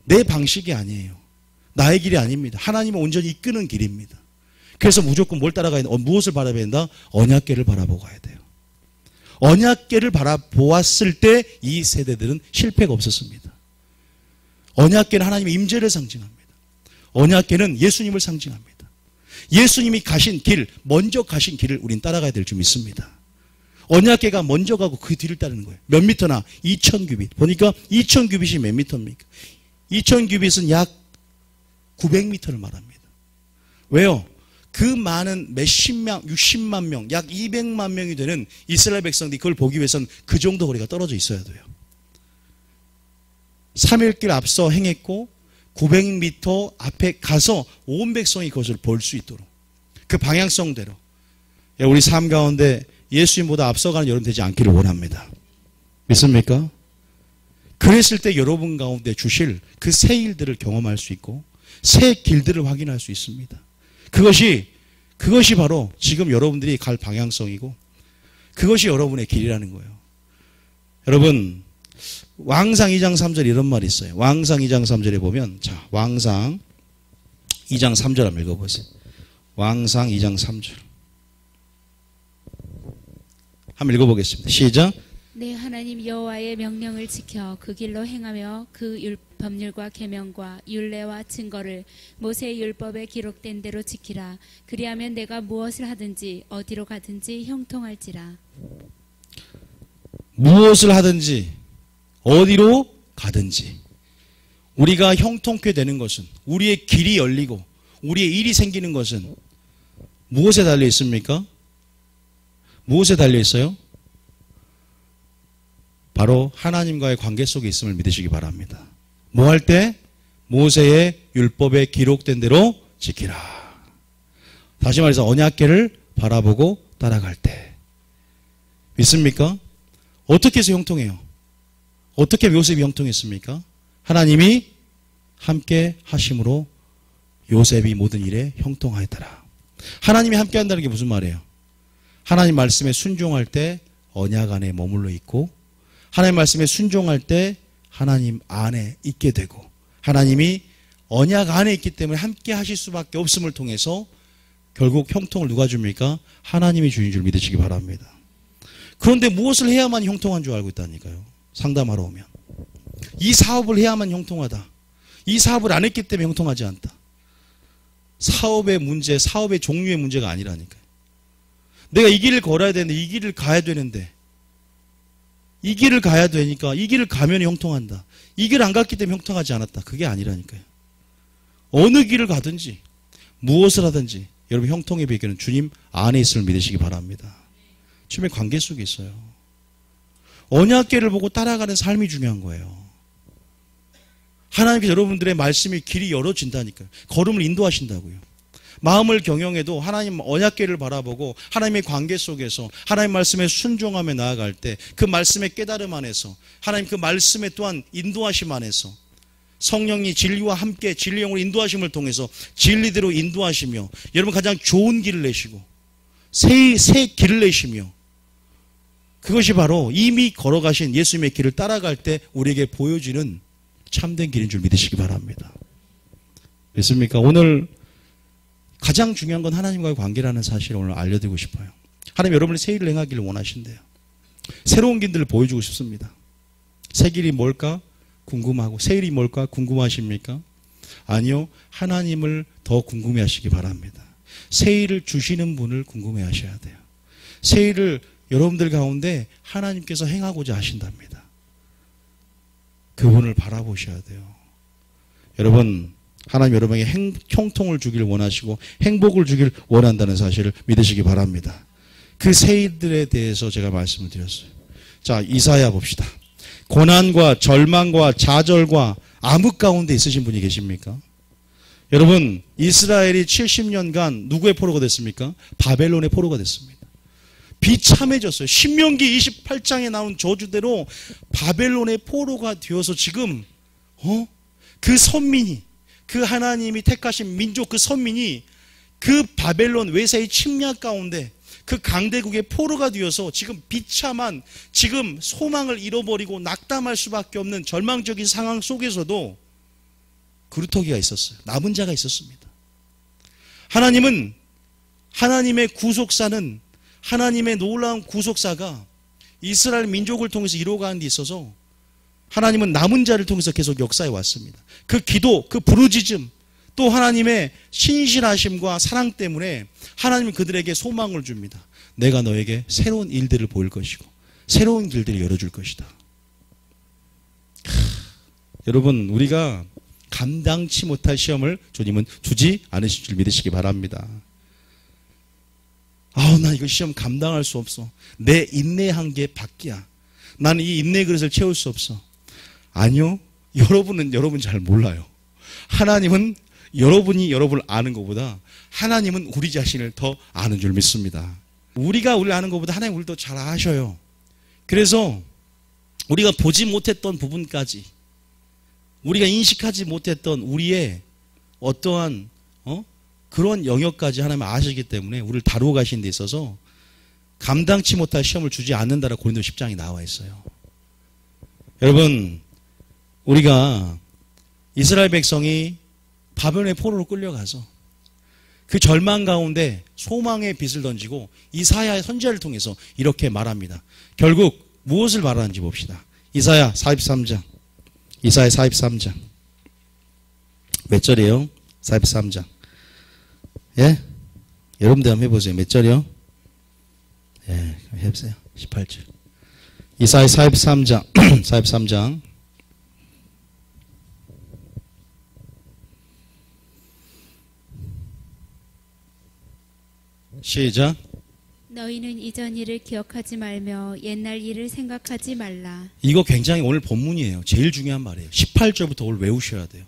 내 방식이 아니에요. 나의 길이 아닙니다. 하나님은 온전히 이끄는 길입니다. 그래서 무조건 뭘 따라가야 된다? 무엇을 바라봐야 된다? 언약궤를 바라보고 가야 돼요. 언약궤를 바라보았을 때 이 세대들은 실패가 없었습니다. 언약궤는 하나님의 임재를 상징합니다. 언약궤는 예수님을 상징합니다. 예수님이 가신 길, 먼저 가신 길을 우린 따라가야 될 줄 믿습니다. 언약궤가 먼저 가고 그 뒤를 따르는 거예요. 몇 미터나? 2000규빗. 보니까 2000규빗이 몇 미터입니까? 2000규빗은 약 900m를 말합니다. 왜요? 그 많은 몇십 명, 60만 명, 약 200만 명이 되는 이스라엘 백성들이 그걸 보기 위해서는 그 정도 거리가 떨어져 있어야 돼요. 3일길 앞서 행했고 900m 앞에 가서 온 백성이 그것을 볼 수 있도록 그 방향성대로 우리 삶 가운데 예수님보다 앞서가는 여러분 되지 않기를 원합니다. 믿습니까? 그랬을 때 여러분 가운데 주실 그 새 일들을 경험할 수 있고 새 길들을 확인할 수 있습니다. 그것이 바로 지금 여러분들이 갈 방향성이고 그것이 여러분의 길이라는 거예요. 여러분 왕상 2장 3절 이런 말이 있어요. 왕상 2장 3절에 보면 자 왕상 2장 3절 한번 읽어보세요. 왕상 2장 3절 한번 읽어보겠습니다. 시작. 내 하나님 여호와의 명령을 지켜 그 길로 행하며 그 법률과 계명과 율례와 증거를 모세의 율법에 기록된 대로 지키라. 그리하면 내가 무엇을 하든지 어디로 가든지 형통할지라. 무엇을 하든지 어디로 가든지 우리가 형통케 되는 것은 우리의 길이 열리고 우리의 일이 생기는 것은 무엇에 달려 있습니까? 무엇에 달려 있어요? 바로 하나님과의 관계 속에 있음을 믿으시기 바랍니다. 뭐 할 때? 모세의 율법에 기록된 대로 지키라. 다시 말해서 언약궤를 바라보고 따라갈 때. 믿습니까? 어떻게 해서 형통해요? 어떻게 요셉이 형통했습니까? 하나님이 함께 하심으로 요셉이 모든 일에 형통하였더라. 하나님이 함께 한다는 게 무슨 말이에요? 하나님 말씀에 순종할 때 언약 안에 머물러 있고 하나님 말씀에 순종할 때 하나님 안에 있게 되고 하나님이 언약 안에 있기 때문에 함께 하실 수밖에 없음을 통해서 결국 형통을 누가 줍니까? 하나님이 주인 줄 믿으시기 바랍니다. 그런데 무엇을 해야만 형통한 줄 알고 있다니까요. 상담하러 오면 이 사업을 해야만 형통하다. 이 사업을 안 했기 때문에 형통하지 않다. 사업의 문제, 사업의 종류의 문제가 아니라니까요. 내가 이 길을 걸어야 되는데 이 길을 가야 되는데 이 길을 가야 되니까 이 길을 가면 형통한다. 이 길을 안 갔기 때문에 형통하지 않았다. 그게 아니라니까요. 어느 길을 가든지 무엇을 하든지 여러분 형통의 비결은 주님 안에 있음을 믿으시기 바랍니다. 주님의 관계 속에 있어요. 언약궤를 보고 따라가는 삶이 중요한 거예요. 하나님께서 여러분들의 말씀이 길이 열어진다니까요. 걸음을 인도하신다고요. 마음을 경영해도 하나님 언약궤를 바라보고 하나님의 관계 속에서 하나님 말씀에 순종하며 나아갈 때 그 말씀의 깨달음 안에서 하나님 그 말씀에 또한 인도하심 안에서 성령이 진리와 함께 진리 영으로 인도하심을 통해서 진리대로 인도하시며 여러분 가장 좋은 길을 내시고 새 길을 내시며 그것이 바로 이미 걸어가신 예수님의 길을 따라갈 때 우리에게 보여지는 참된 길인 줄 믿으시기 바랍니다. 믿습니까? 오늘 가장 중요한 건 하나님과의 관계라는 사실을 오늘 알려드리고 싶어요. 하나님 여러분이 새 일을 행하기를 원하신대요. 새로운 길들을 보여주고 싶습니다. 새 길이 뭘까? 궁금하고 새 일이 뭘까? 궁금하십니까? 아니요. 하나님을 더 궁금해하시기 바랍니다. 새 일을 주시는 분을 궁금해하셔야 돼요. 새 일을 여러분들 가운데 하나님께서 행하고자 하신답니다. 그분을 바라보셔야 돼요. 여러분 하나님 여러분에게 형통을 주길 원하시고 행복을 주길 원한다는 사실을 믿으시기 바랍니다. 그 새 일들에 대해서 제가 말씀을 드렸어요. 자, 이사야 봅시다. 고난과 절망과 좌절과 암흑 가운데 있으신 분이 계십니까? 여러분 이스라엘이 70년간 누구의 포로가 됐습니까? 바벨론의 포로가 됐습니다. 비참해졌어요. 신명기 28장에 나온 저주대로 바벨론의 포로가 되어서 지금 그 선민이 그 하나님이 택하신 민족 그 선민이 그 바벨론 외세의 침략 가운데 그 강대국의 포로가 되어서 지금 비참한 지금 소망을 잃어버리고 낙담할 수밖에 없는 절망적인 상황 속에서도 그루터기가 있었어요. 남은 자가 있었습니다. 하나님은 하나님의 구속사는 하나님의 놀라운 구속사가 이스라엘 민족을 통해서 이루어가는 데 있어서 하나님은 남은 자를 통해서 계속 역사해 왔습니다. 그 기도, 그 부르짖음, 또 하나님의 신실하심과 사랑 때문에 하나님은 그들에게 소망을 줍니다. 내가 너에게 새로운 일들을 보일 것이고 새로운 길들을 열어줄 것이다. 여러분, 우리가 감당치 못할 시험을 주님은 주지 않으실 줄 믿으시기 바랍니다. 나 이거 시험 감당할 수 없어. 내 인내 한계 밖이야. 나는 이 인내 그릇을 채울 수 없어. 아니요. 여러분은 여러분 잘 몰라요. 하나님은 여러분이 여러분을 아는 것보다 하나님은 우리 자신을 더 아는 줄 믿습니다. 우리가 우리를 아는 것보다 하나님 우리를 더 잘 아셔요. 그래서 우리가 보지 못했던 부분까지, 우리가 인식하지 못했던 우리의 어떠한 그런 영역까지 하나님 아시기 때문에 우리를 다루어 가신 데 있어서 감당치 못할 시험을 주지 않는다라고 고린도 10장에 나와 있어요. 여러분, 우리가 이스라엘 백성이 바벨론의 포로로 끌려가서 그 절망 가운데 소망의 빛을 던지고 이사야의 선지자를 통해서 이렇게 말합니다. 결국 무엇을 말하는지 봅시다. 이사야 43장. 이사야 43장. 몇 절이에요? 43장. 예? 여러분들 한번 해보세요. 몇 절이요? 예, 해보세요. 18절. 이사야 43장. 43장. 시작. 너희는 이전 일을 기억하지 말며 옛날 일을 생각하지 말라. 이거 굉장히 오늘 본문이에요. 제일 중요한 말이에요. 18절부터 오늘 외우셔야 돼요.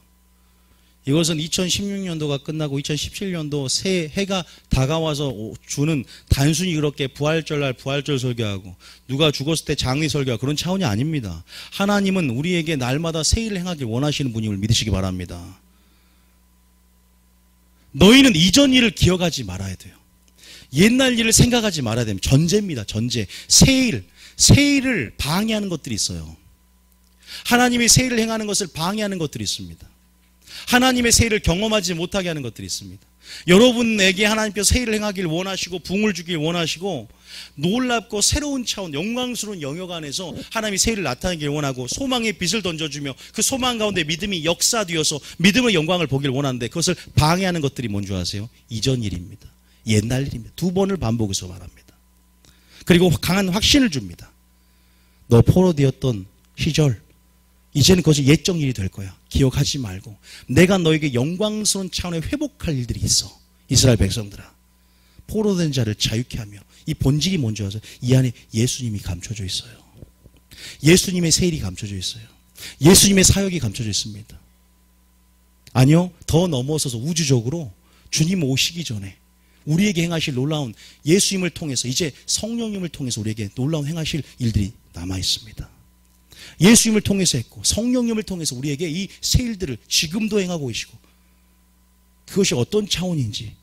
이것은 2016년도가 끝나고 2017년도 새 해가 다가와서 주는 단순히 그렇게 부활절날 부활절 설교하고 누가 죽었을 때 장례 설교하고 그런 차원이 아닙니다. 하나님은 우리에게 날마다 새 일을 행하길 원하시는 분임을 믿으시기 바랍니다. 너희는 이전 일을 기억하지 말아야 돼요. 옛날 일을 생각하지 말아야 됩니다. 전제입니다. 전제. 새 일을 방해하는 것들이 있어요. 하나님의 새 일을 행하는 것을 방해하는 것들이 있습니다. 하나님의 새 일을 경험하지 못하게 하는 것들이 있습니다. 여러분에게 하나님께서 새 일을 행하길 원하시고 부흥을 주길 원하시고 놀랍고 새로운 차원, 영광스러운 영역 안에서 하나님이 새 일을 나타내길 원하고 소망의 빛을 던져주며 그 소망 가운데 믿음이 역사되어서 믿음의 영광을 보길 원하는데 그것을 방해하는 것들이 뭔지 아세요? 이전 일입니다. 옛날 일입니다. 두 번을 반복해서 말합니다. 그리고 강한 확신을 줍니다. 너 포로되었던 시절 이제는 그것이 옛적 일이 될 거야. 기억하지 말고 내가 너에게 영광스러운 차원의 회복할 일들이 있어. 이스라엘 백성들아, 포로된 자를 자유케 하며 이 본질이 뭔지 아세요? 이 안에 예수님이 감춰져 있어요. 예수님의 새 일이 감춰져 있어요. 예수님의 사역이 감춰져 있습니다. 아니요, 더 넘어서서 우주적으로 주님 오시기 전에 우리에게 행하실 놀라운 예수님을 통해서 이제 성령님을 통해서 우리에게 놀라운 행하실 일들이 남아 있습니다. 예수님을 통해서 했고 성령님을 통해서 우리에게 이 새 일들을 지금도 행하고 계시고 그것이 어떤 차원인지.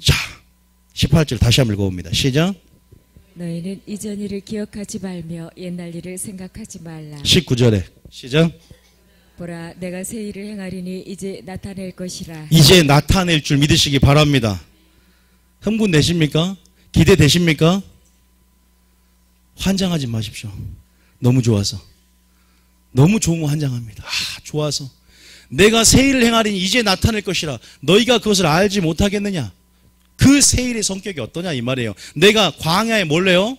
자, 18절 다시 한번 읽어봅니다. 시작. 너희는 이전 일을 기억하지 말며 옛날 일을 생각하지 말라. 19절에 시작. 보라, 내가 새 일을 행하리니 이제 나타낼 것이라. 이제 나타낼 줄 믿으시기 바랍니다. 흥분되십니까? 기대되십니까? 환장하지 마십시오. 너무 좋아서. 너무 좋은 거 환장합니다. 좋아서. 내가 새 일을 행하리니 이제 나타낼 것이라. 너희가 그것을 알지 못하겠느냐? 그 새 일의 성격이 어떠냐 이 말이에요. 내가 광야에 몰래요?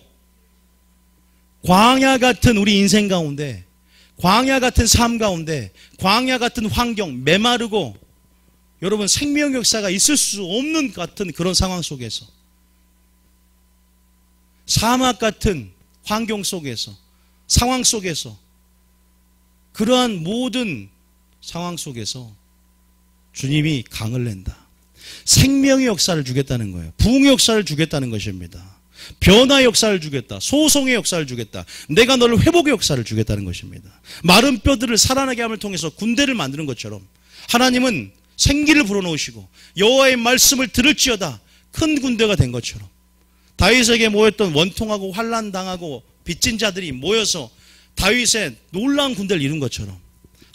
광야 같은 우리 인생 가운데, 광야 같은 삶 가운데, 광야 같은 환경, 메마르고 여러분 생명 역사가 있을 수 없는 같은 그런 상황 속에서, 사막 같은 환경 속에서, 상황 속에서, 그러한 모든 상황 속에서 주님이 강을 낸다. 생명의 역사를 주겠다는 거예요. 부흥의 역사를 주겠다는 것입니다. 변화의 역사를 주겠다. 소송의 역사를 주겠다. 내가 너를 회복의 역사를 주겠다는 것입니다. 마른 뼈들을 살아나게 함을 통해서 군대를 만드는 것처럼 하나님은 생기를 불어넣으시고 여호와의 말씀을 들을지어다 큰 군대가 된 것처럼 다윗에게 모였던 원통하고 환난당하고 빚진 자들이 모여서 다윗의 놀라운 군대를 이룬 것처럼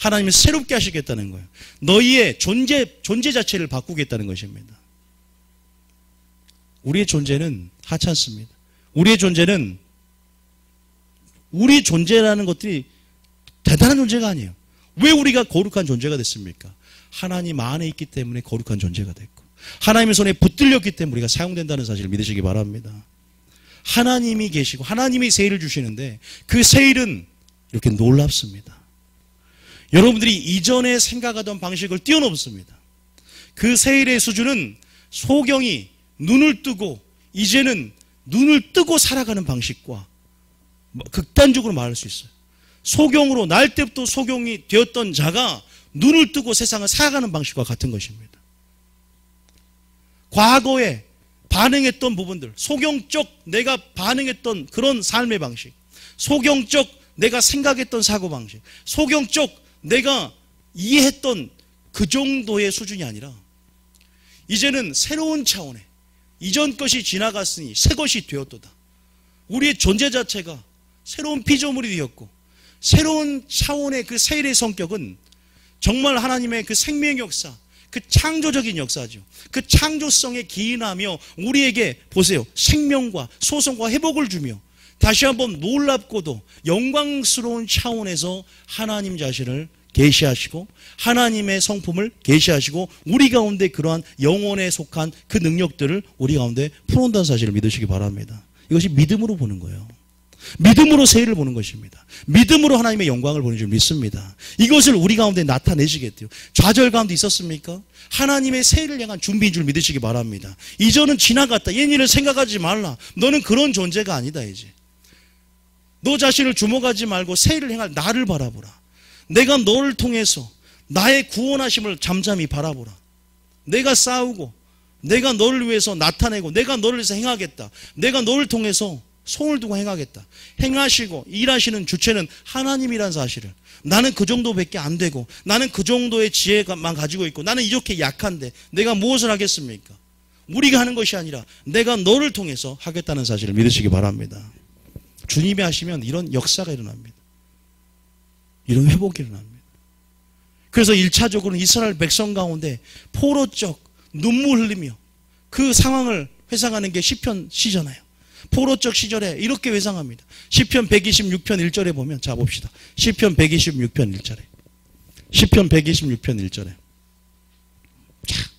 하나님은 새롭게 하시겠다는 거예요. 너희의 존재 자체를 바꾸겠다는 것입니다. 우리의 존재는 하찮습니다. 우리의 존재는 우리 존재라는 것들이 대단한 존재가 아니에요. 왜 우리가 거룩한 존재가 됐습니까? 하나님 안에 있기 때문에 거룩한 존재가 됐고, 하나님의 손에 붙들렸기 때문에 우리가 사용된다는 사실을 믿으시기 바랍니다. 하나님이 계시고 하나님이 세일을 주시는데 그 세일은 이렇게 놀랍습니다. 여러분들이 이전에 생각하던 방식을 뛰어넘습니다. 그 세일의 수준은 소경이 눈을 뜨고 이제는 눈을 뜨고 살아가는 방식과 극단적으로 말할 수 있어요. 소경으로 날 때부터 소경이 되었던 자가 눈을 뜨고 세상을 살아가는 방식과 같은 것입니다. 과거에 반응했던 부분들, 소경적 내가 반응했던 그런 삶의 방식, 소경적 내가 생각했던 사고방식, 소경적 내가 이해했던 그 정도의 수준이 아니라 이제는 새로운 차원의 이전 것이 지나갔으니 새 것이 되었도다. 우리의 존재 자체가 새로운 피조물이 되었고 새로운 차원의 그 세일의 성격은 정말 하나님의 그 생명 역사, 그 창조적인 역사죠. 그 창조성에 기인하며 우리에게 보세요. 생명과 소성과 회복을 주며 다시 한번 놀랍고도 영광스러운 차원에서 하나님 자신을 계시하시고 하나님의 성품을 계시하시고 우리 가운데 그러한 영혼에 속한 그 능력들을 우리 가운데 풀어온다는 사실을 믿으시기 바랍니다. 이것이 믿음으로 보는 거예요. 믿음으로 세일을 보는 것입니다. 믿음으로 하나님의 영광을 보는 줄 믿습니다. 이것을 우리 가운데 나타내시겠대요. 좌절 가운데 있었습니까? 하나님의 세일을 향한 준비인 줄 믿으시기 바랍니다. 이전은 지나갔다. 옛 일을 생각하지 말라. 너는 그런 존재가 아니다 이제. 너 자신을 주목하지 말고 세일을 향할 나를 바라보라. 내가 너를 통해서 나의 구원하심을 잠잠히 바라보라. 내가 싸우고 내가 너를 위해서 나타내고 내가 너를 위해서 행하겠다. 내가 너를 통해서 손을 두고 행하겠다. 행하시고 일하시는 주체는 하나님이라는 사실을, 나는 그 정도밖에 안 되고 나는 그 정도의 지혜만 가지고 있고 나는 이렇게 약한데 내가 무엇을 하겠습니까? 우리가 하는 것이 아니라 내가 너를 통해서 하겠다는 사실을 믿으시기 바랍니다. 주님이 하시면 이런 역사가 일어납니다. 이런 회복이 일어납니다. 그래서 1차적으로는 이스라엘 백성 가운데 포로적 눈물 흘리며 그 상황을 회상하는 게 시편 시잖아요. 포로적 시절에 이렇게 회상합니다. 시편 126편 1절에 보면, 자 봅시다. 시편 126편 1절에. 시편 126편 1절에. 자,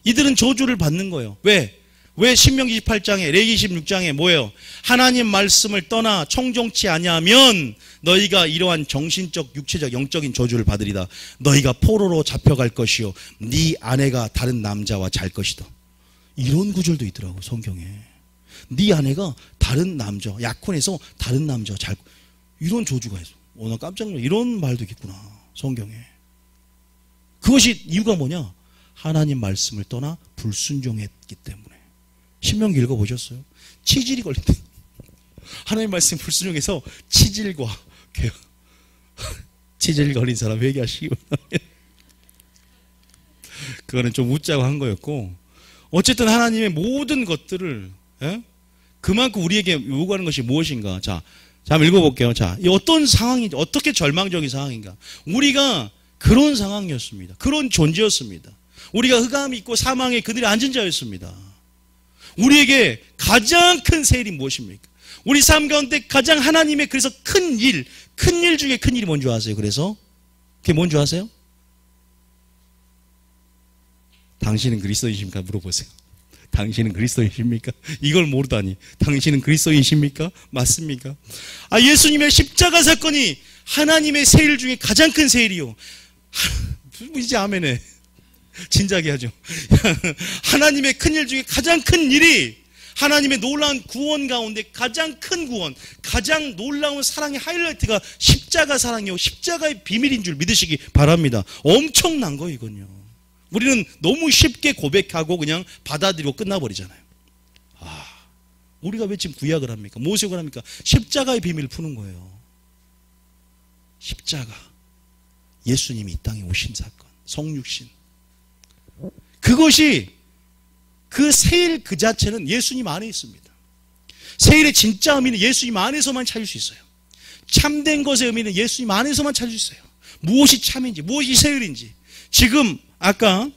이들은 저주를 받는 거예요. 왜? 왜 신명기 28장에 레위기 26장에 뭐예요? 하나님 말씀을 떠나 청종치 아니하면 너희가 이러한 정신적, 육체적, 영적인 저주를 받으리다. 너희가 포로로 잡혀갈 것이요 네 아내가 다른 남자와 잘 것이다. 이런 구절도 있더라고 성경에. 네 아내가 다른 남자, 약혼해서 다른 남자 잘, 이런 조주가 있어. 나 깜짝 놀라. 이런 말도 있구나 성경에. 그것이 이유가 뭐냐? 하나님 말씀을 떠나 불순종했기 때문에. 신명기 읽어보셨어요? 치질이 걸린다. 하나님 말씀 불순종해서 치질과 치질 걸린 사람 회개하시기 바랍니다. 그거는 좀 웃자고 한 거였고, 어쨌든 하나님의 모든 것들을 그만큼 우리에게 요구하는 것이 무엇인가? 자, 한번 읽어볼게요. 자, 이 어떤 상황인지, 어떻게 절망적인 상황인가? 우리가 그런 상황이었습니다. 그런 존재였습니다. 우리가 흑암이 있고 사망에 그들이 앉은 자였습니다. 우리에게 가장 큰 세일이 무엇입니까? 우리 삶 가운데 가장 하나님의 그래서 큰 일 중에 큰 일이 뭔지 아세요? 그래서 그게 뭔지 아세요? 당신은 그리스도이십니까? 물어보세요. 당신은 그리스도이십니까? 이걸 모르다니. 당신은 그리스도이십니까? 맞습니까? 예수님의 십자가 사건이 하나님의 세일 중에 가장 큰 세일이요. 이제 아멘해. 진작에 하죠. 하나님의 큰 일 중에 가장 큰 일이 하나님의 놀라운 구원 가운데 가장 큰 구원, 가장 놀라운 사랑의 하이라이트가 십자가 사랑이요 십자가의 비밀인 줄 믿으시기 바랍니다. 엄청난 거 이건요. 우리는 너무 쉽게 고백하고 그냥 받아들이고 끝나버리잖아요. 우리가 왜 지금 구약을 합니까? 모세가 합니까? 십자가의 비밀을 푸는 거예요. 십자가. 예수님이 이 땅에 오신 사건. 성육신. 그것이 그 세일 그 자체는 예수님 안에 있습니다. 세일의 진짜 의미는 예수님 안에서만 찾을 수 있어요. 참된 것의 의미는 예수님 안에서만 찾을 수 있어요. 무엇이 참인지, 무엇이 세율인지. 지금 아까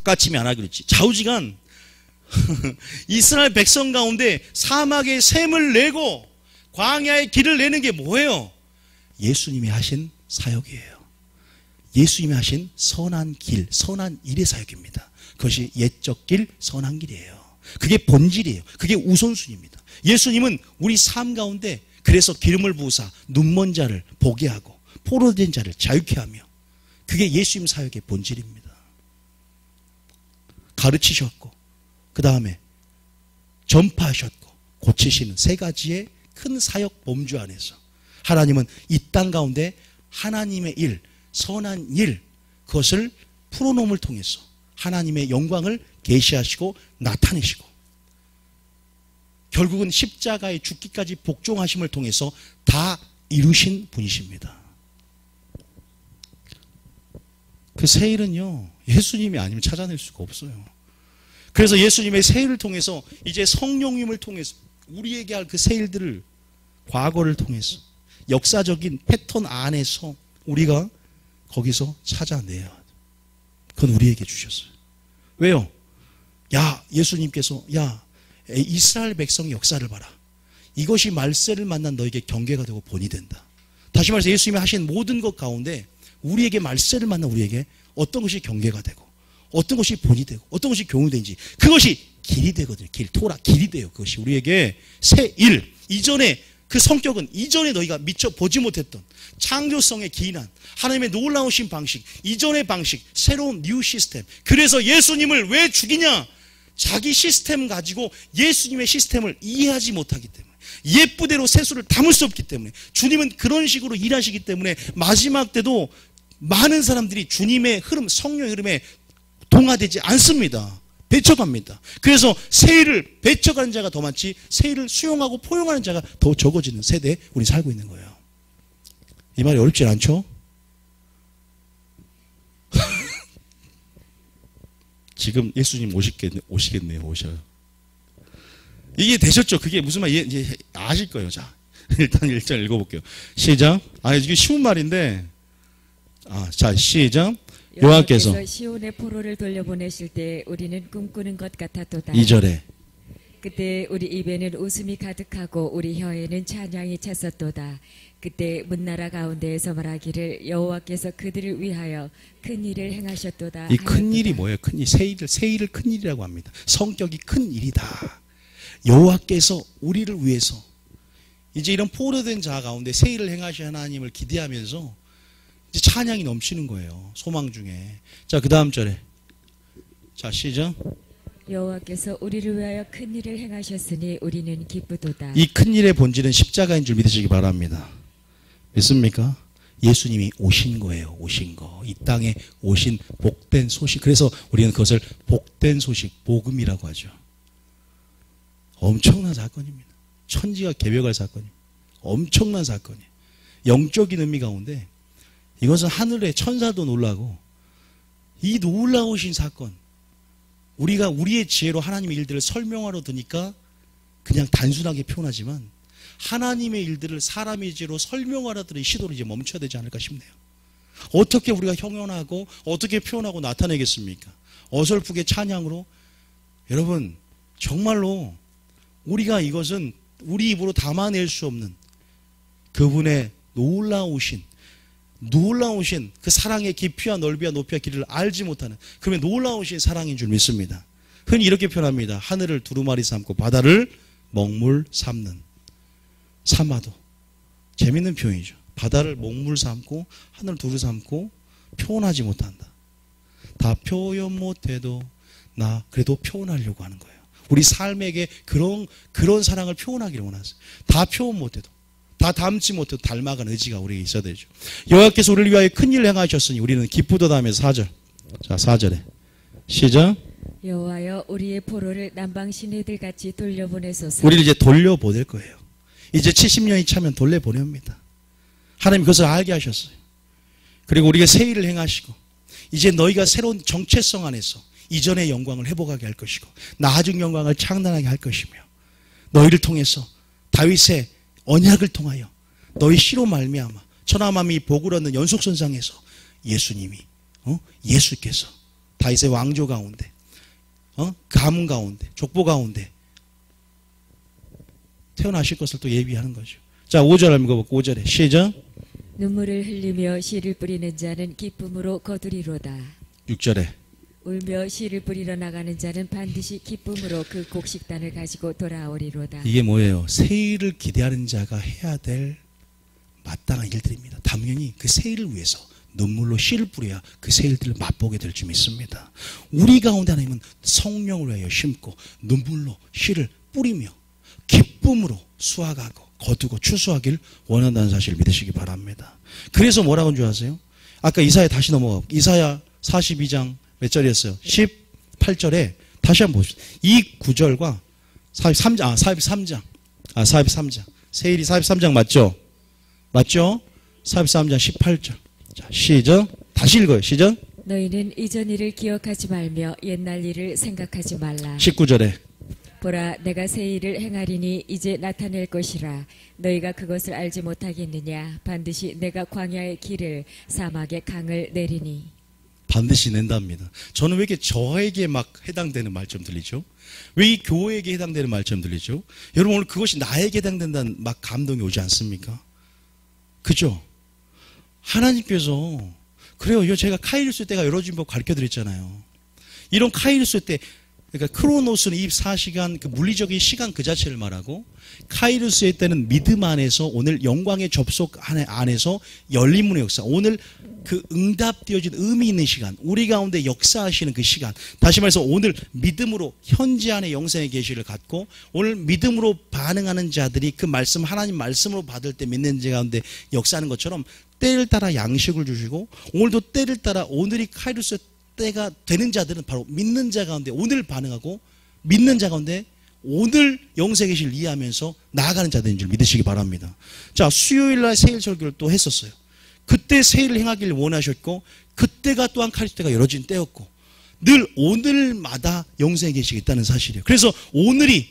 아침에 안 하기로 했지. 좌우지간 이스라엘 백성 가운데 사막의 샘을 내고 광야의 길을 내는 게 뭐예요? 예수님이 하신 사역이에요. 예수님이 하신 선한 길, 선한 일의 사역입니다. 그것이 옛적 길, 선한 길이에요. 그게 본질이에요. 그게 우선순위입니다. 예수님은 우리 삶 가운데 그래서 기름을 부으사 눈먼 자를 보게 하고 포로된 자를 자유케 하며, 그게 예수님 사역의 본질입니다. 가르치셨고 그 다음에 전파하셨고 고치시는 세 가지의 큰 사역 범주 안에서 하나님은 이 땅 가운데 하나님의 일, 선한 일, 그것을 풀어놓음을 통해서 하나님의 영광을 계시하시고 나타내시고, 결국은 십자가의 죽기까지 복종하심을 통해서 다 이루신 분이십니다. 그 새 일은요, 예수님이 아니면 찾아낼 수가 없어요. 그래서 예수님의 새 일을 통해서 이제 성령님을 통해서 우리에게 할 그 새 일들을 과거를 통해서 역사적인 패턴 안에서 우리가 거기서 찾아내야 돼요. 그건 우리에게 주셨어요. 왜요? 야, 예수님께서 야, 이스라엘 백성의 역사를 봐라. 이것이 말세를 만난 너에게 경계가 되고 본이 된다. 다시 말해서 예수님이 하신 모든 것 가운데 우리에게 말세를 만난 우리에게 어떤 것이 경계가 되고 어떤 것이 본이 되고 어떤 것이 교훈되는지, 그것이 길이 되거든요. 길, 토라, 길이 돼요. 그것이 우리에게 새 일, 이전에 그 성격은 이전에 너희가 미처 보지 못했던 창조성의 기인한 하나님의 놀라우신 방식, 이전의 방식, 새로운 뉴 시스템. 그래서 예수님을 왜 죽이냐? 자기 시스템 가지고 예수님의 시스템을 이해하지 못하기 때문에, 옛부대로 세수를 담을 수 없기 때문에, 주님은 그런 식으로 일하시기 때문에 마지막 때도 많은 사람들이 주님의 흐름, 성령의 흐름에 동화되지 않습니다. 배척합니다. 그래서 세일을 배척하는 자가 더 많지 세일을 수용하고 포용하는 자가 더 적어지는 세대에 우리 살고 있는 거예요. 이 말이 어렵지 않죠? 지금 예수님 오시겠네요. 오셔요. 이게 되셨죠? 그게 무슨 말 이제 아실 거예요. 자, 일단 1절 읽어볼게요. 시작. 이게 쉬운 말인데, 자, 시작. 여호와께서 시온의 포로를 돌려보내실 때 우리는 꿈꾸는 것 같았도다. 2절에 그때 우리 입에는 웃음이 가득하고 우리 혀에는 찬양이 찼었도다. 그때 문나라 가운데에서 말하기를 여호와께서 그들을 위하여 큰 일을 행하셨도다. 이 큰 일이 뭐예요? 큰 일, 새 일을 큰 일이라고 합니다. 성격이 큰 일이다. 여호와께서 우리를 위해서 이제 이런 포로된 자 가운데 새 일을 행하신 하나님을 기대하면서 이제 찬양이 넘치는 거예요. 소망 중에. 자, 그 다음 절에. 자, 시작. 여호와께서 우리를 위하여 큰 일을 행하셨으니 우리는 기쁘도다. 이 큰 일의 본질은 십자가인 줄 믿으시기 바랍니다. 믿습니까? 예수님이 오신 거예요. 오신 거. 이 땅에 오신 복된 소식. 그래서 우리는 그것을 복된 소식, 복음이라고 하죠. 엄청난 사건입니다. 천지가 개벽할 사건입니다. 엄청난 사건이에요. 영적인 의미 가운데 이것은 하늘의 천사도 놀라고, 이 놀라우신 사건, 우리가 우리의 지혜로 하나님의 일들을 설명하러 드니까 그냥 단순하게 표현하지만 하나님의 일들을 사람의 지혜로 설명하러 드는 시도를 이제 멈춰야 되지 않을까 싶네요. 어떻게 우리가 형용하고 어떻게 표현하고 나타내겠습니까? 어설프게 찬양으로. 여러분, 정말로 우리가 이것은 우리 입으로 담아낼 수 없는 그분의 놀라우신 그 사랑의 깊이와 넓이와 높이와 길이를 알지 못하는 그분의 놀라우신 사랑인 줄 믿습니다. 흔히 이렇게 표현합니다. 하늘을 두루마리 삼고 바다를 먹물 삼아도. 재밌는 표현이죠. 바다를 먹물 삼고 하늘을 두루 삼고 표현하지 못한다. 다 표현 못해도 나 그래도 표현하려고 하는 거예요. 우리 삶에게 그런 사랑을 표현하기를 원하세요. 다 표현 못해도, 다 담지 못해도 닮아가는 의지가 우리에게 있어야 되죠. 여호와께서 우리를 위하여 큰 일을 행하셨으니 우리는 기쁘도다 하면서 4절. 자, 4절에 시작. 여호와여 우리의 포로를 남방 시내들 같이 돌려보내소서. 우리를 이제 돌려보낼 거예요. 이제 70년이 차면 돌려보냅니다. 하나님 그것을 알게 하셨어요. 그리고 우리가 새 일을 행하시고 이제 너희가 새로운 정체성 안에서 이전의 영광을 회복하게 할 것이고 나중 영광을 창단하게 할 것이며, 너희를 통해서 다윗의 언약을 통하여 너희 씨로 말미암아 천하만민이 복을 얻는 연속선상에서 예수님이 예수께서 다윗의 왕조 가운데 가문 가운데 족보 가운데 태어나실 것을 또 예비하는 거죠. 자, 5절 읽어볼게요. 5절에 시작. 눈물을 흘리며 씨를 뿌리는 자는 기쁨으로 거두리로다. 6절에 울며 씨를 뿌리러 나가는 자는 반드시 기쁨으로 그 곡식단을 가지고 돌아오리로다. 이게 뭐예요? 세일을 기대하는 자가 해야 될 마땅한 일들입니다. 당연히 그 세일을 위해서 눈물로 씨를 뿌려야 그 세일들을 맛보게 될 줄 믿습니다. 우리 가운데 하나님은 성령을 위하여 심고 눈물로 씨를 뿌리며 기쁨으로 수확하고 거두고 추수하길 원한다는 사실을 믿으시기 바랍니다. 그래서 뭐라고 한 줄 아세요? 아까 이사야 다시 넘어가고 이사야 42장 몇 절이었어요? 18절에 다시 한번 보십시오. 이 구절과 43장 세일이 43장 맞죠? 맞죠? 43장 18절. 자, 시작. 다시 읽어요. 시작. 너희는 이전 일을 기억하지 말며 옛날 일을 생각하지 말라. 19절에 보라, 내가 새 일을 행하리니 이제 나타낼 것이라. 너희가 그것을 알지 못하겠느냐? 반드시 내가 광야의 길을 사막의 강을 내리니. 반드시 낸답니다. 저는 왜 이렇게 저에게 막 해당되는 말처럼 들리죠? 왜 이 교회에게 해당되는 말처럼 들리죠? 여러분 오늘 그것이 나에게 해당된다는 막 감동이 오지 않습니까? 그죠? 하나님께서 그래요. 제가 카이루스 때가 여러 번 가르쳐드렸잖아요. 이런 카이루스 때 그러니까 크로노스는 24시간 그 물리적인 시간 그 자체를 말하고 카이루스의 때는 믿음 안에서 오늘 영광의 접속 안에서 열린문의 역사 오늘 그 응답되어진 의미 있는 시간 우리 가운데 역사하시는 그 시간 다시 말해서 오늘 믿음으로 현재 안에 영생의 계시를 갖고 오늘 믿음으로 반응하는 자들이 그 말씀 하나님 말씀으로 받을 때 믿는 자 가운데 역사하는 것처럼 때를 따라 양식을 주시고 오늘도 때를 따라 오늘이 카이루스 때가 되는 자들은 바로 믿는 자 가운데 오늘 반응하고 믿는 자 가운데 오늘 영생의 계시를 이해하면서 나아가는 자들인 줄 믿으시기 바랍니다. 자, 수요일날 세일 설교를 또 했었어요. 그때 세일을 행하기를 원하셨고 그때가 또한 카리스 때가 열어진 때였고 늘 오늘마다 영생의 계시가 있다는 사실이에요. 그래서 오늘이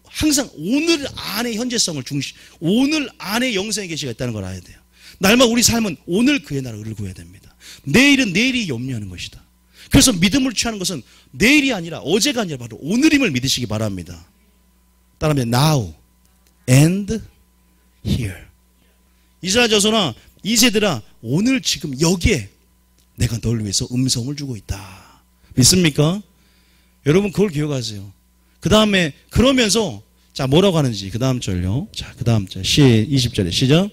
항상 오늘 안에 현재성을 오늘 안에 영생의 계시가 있다는 걸 알아야 돼요. 날마다 우리 삶은 오늘 그의 나라를 구해야 됩니다. 내일은 내일이 염려하는 것이다. 그래서 믿음을 취하는 것은 내일이 아니라 어제가 아니라 바로 오늘임을 믿으시기 바랍니다. 따라하면 now and here. 이스라엘 자손아 이세들아 오늘 지금 여기에 내가 널 위해서 음성을 주고 있다. 믿습니까? 여러분 그걸 기억하세요. 그 다음에 그러면서 자 뭐라고 하는지 그 다음 절요. 자 그 다음 절 20절에 시작.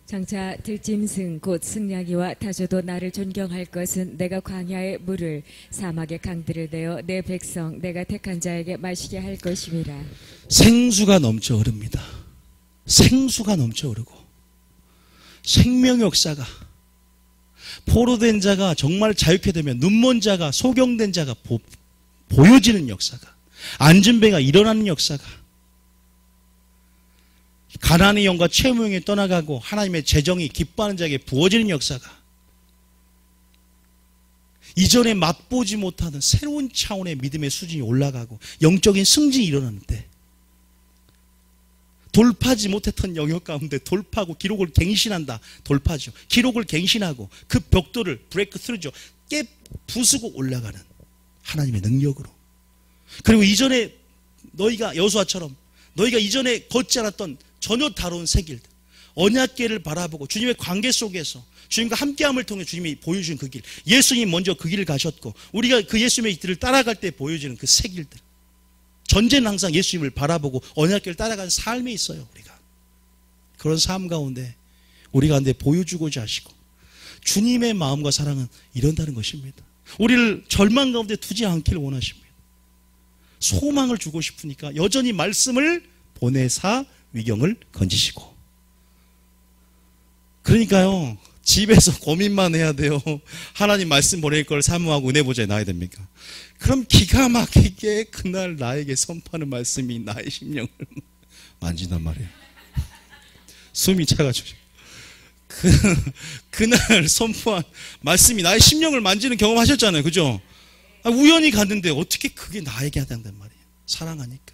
장차 들짐승 곧 승냥이와 타조도 나를 존경할 것은 내가 광야의 물을 사막의 강들을 내어 내 백성 내가 택한 자에게 마시게 할 것임이라. 생수가 넘쳐 흐릅니다. 생수가 넘쳐 흐르고 생명의 역사가 포로된 자가 정말 자유케 되면 눈먼 자가 소경된 자가 보여지는 역사가 안진뱅이가 일어나는 역사가 가난의 영과 채무의 영이 떠나가고 하나님의 재정이 기뻐하는 자에게 부어지는 역사가 이전에 맛보지 못하는 새로운 차원의 믿음의 수준이 올라가고 영적인 승진이 일어나는데 돌파하지 못했던 영역 가운데 돌파하고 기록을 갱신한다. 돌파죠. 기록을 갱신하고 그 벽돌을 브레이크 스루죠. 깨 부수고 올라가는 하나님의 능력으로. 그리고 이전에 너희가 여호수아처럼 너희가 이전에 걷지 않았던 전혀 다른 새 길들 언약궤를 바라보고 주님의 관계 속에서 주님과 함께함을 통해 주님이 보여주신 그 길 예수님 먼저 그 길을 가셨고 우리가 그 예수님의 길을 따라갈 때 보여지는 그 새 길들 전제는 항상 예수님을 바라보고 언약궤를 따라가는 삶이 있어요. 우리가 그런 삶 가운데 우리 가운데 보여주고자 하시고 주님의 마음과 사랑은 이런다는 것입니다. 우리를 절망 가운데 두지 않기를 원하십니다. 소망을 주고 싶으니까 여전히 말씀을 보내사 위경을 건지시고 그러니까요 집에서 고민만 해야 돼요. 하나님 말씀 보낼 걸 사모하고 은혜 보좌에 나야 됩니까? 그럼 기가 막히게 그날 나에게 선포하는 말씀이 나의 심령을 만진단 말이에요. 숨이 차가지고 그날 선포한 말씀이 나의 심령을 만지는 경험하셨잖아요. 그죠? 우연히 갔는데 어떻게 그게 나에게 해당된 말이에요. 사랑하니까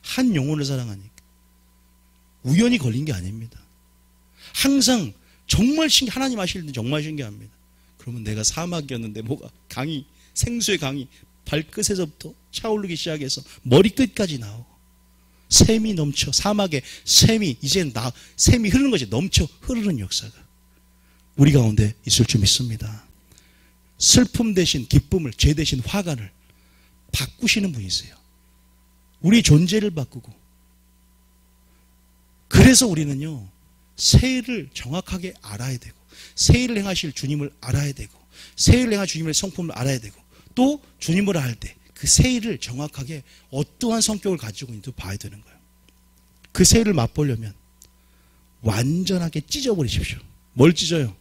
한 영혼을 사랑하니까 우연히 걸린 게 아닙니다. 항상 정말 하나님 하실 때 정말 신기합니다. 그러면 내가 사막이었는데 뭐가 강이, 생수의 강이 발끝에서부터 차오르기 시작해서 머리끝까지 나오고 샘이 넘쳐, 사막에 샘이 이제 샘이 흐르는 것이 넘쳐 흐르는 역사가 우리 가운데 있을 줄 믿습니다. 슬픔 대신 기쁨을, 죄 대신 화관을 바꾸시는 분이세요. 우리 존재를 바꾸고. 그래서 우리는요, 새해를 정확하게 알아야 되고, 새해를 행하실 주님을 알아야 되고, 새해를 행할 주님의 성품을 알아야 되고, 또 주님을 알 때 그 새해를 정확하게 어떠한 성격을 가지고 있는지 봐야 되는 거예요. 그 새해를 맛보려면 완전하게 찢어버리십시오. 뭘 찢어요?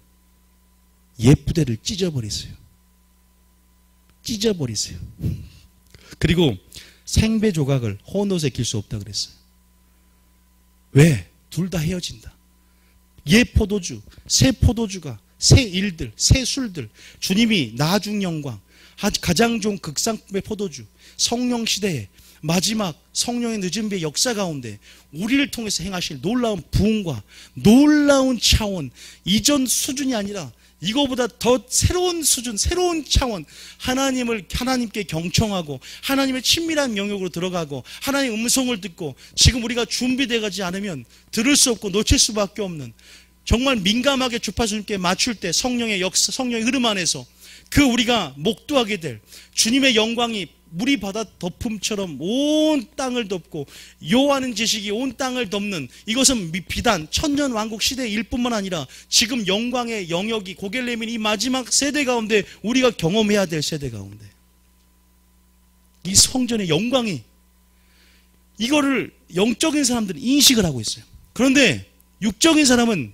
예쁘대를 찢어버리세요. 찢어버리세요. 그리고 생배 조각을 헌옷에 길 수 없다 그랬어요. 왜? 둘 다 헤어진다. 옛 포도주, 새 포도주가, 새 일들, 새 술들, 주님이 나중 영광, 가장 좋은 극상품의 포도주, 성령 시대에 마지막 성령의 늦은 비의 역사 가운데 우리를 통해서 행하실 놀라운 부흥과 놀라운 차원, 이전 수준이 아니라 이거보다 더 새로운 수준, 새로운 차원, 하나님께 경청하고 하나님의 친밀한 영역으로 들어가고 하나님의 음성을 듣고 지금 우리가 준비되어 가지 않으면 들을 수 없고 놓칠 수밖에 없는, 정말 민감하게 주파수님께 맞출 때 성령의 역사, 성령의 흐름 안에서 그 우리가 목도하게 될 주님의 영광이 물이 바다 덮음처럼 온 땅을 덮고 여호와는 지식이 온 땅을 덮는, 이것은 비단 천년 왕국 시대의 일뿐만 아니라 지금 영광의 영역이 고개를 내민 이 마지막 세대 가운데 우리가 경험해야 될 세대 가운데 이 성전의 영광이, 이거를 영적인 사람들은 인식을 하고 있어요. 그런데 육적인 사람은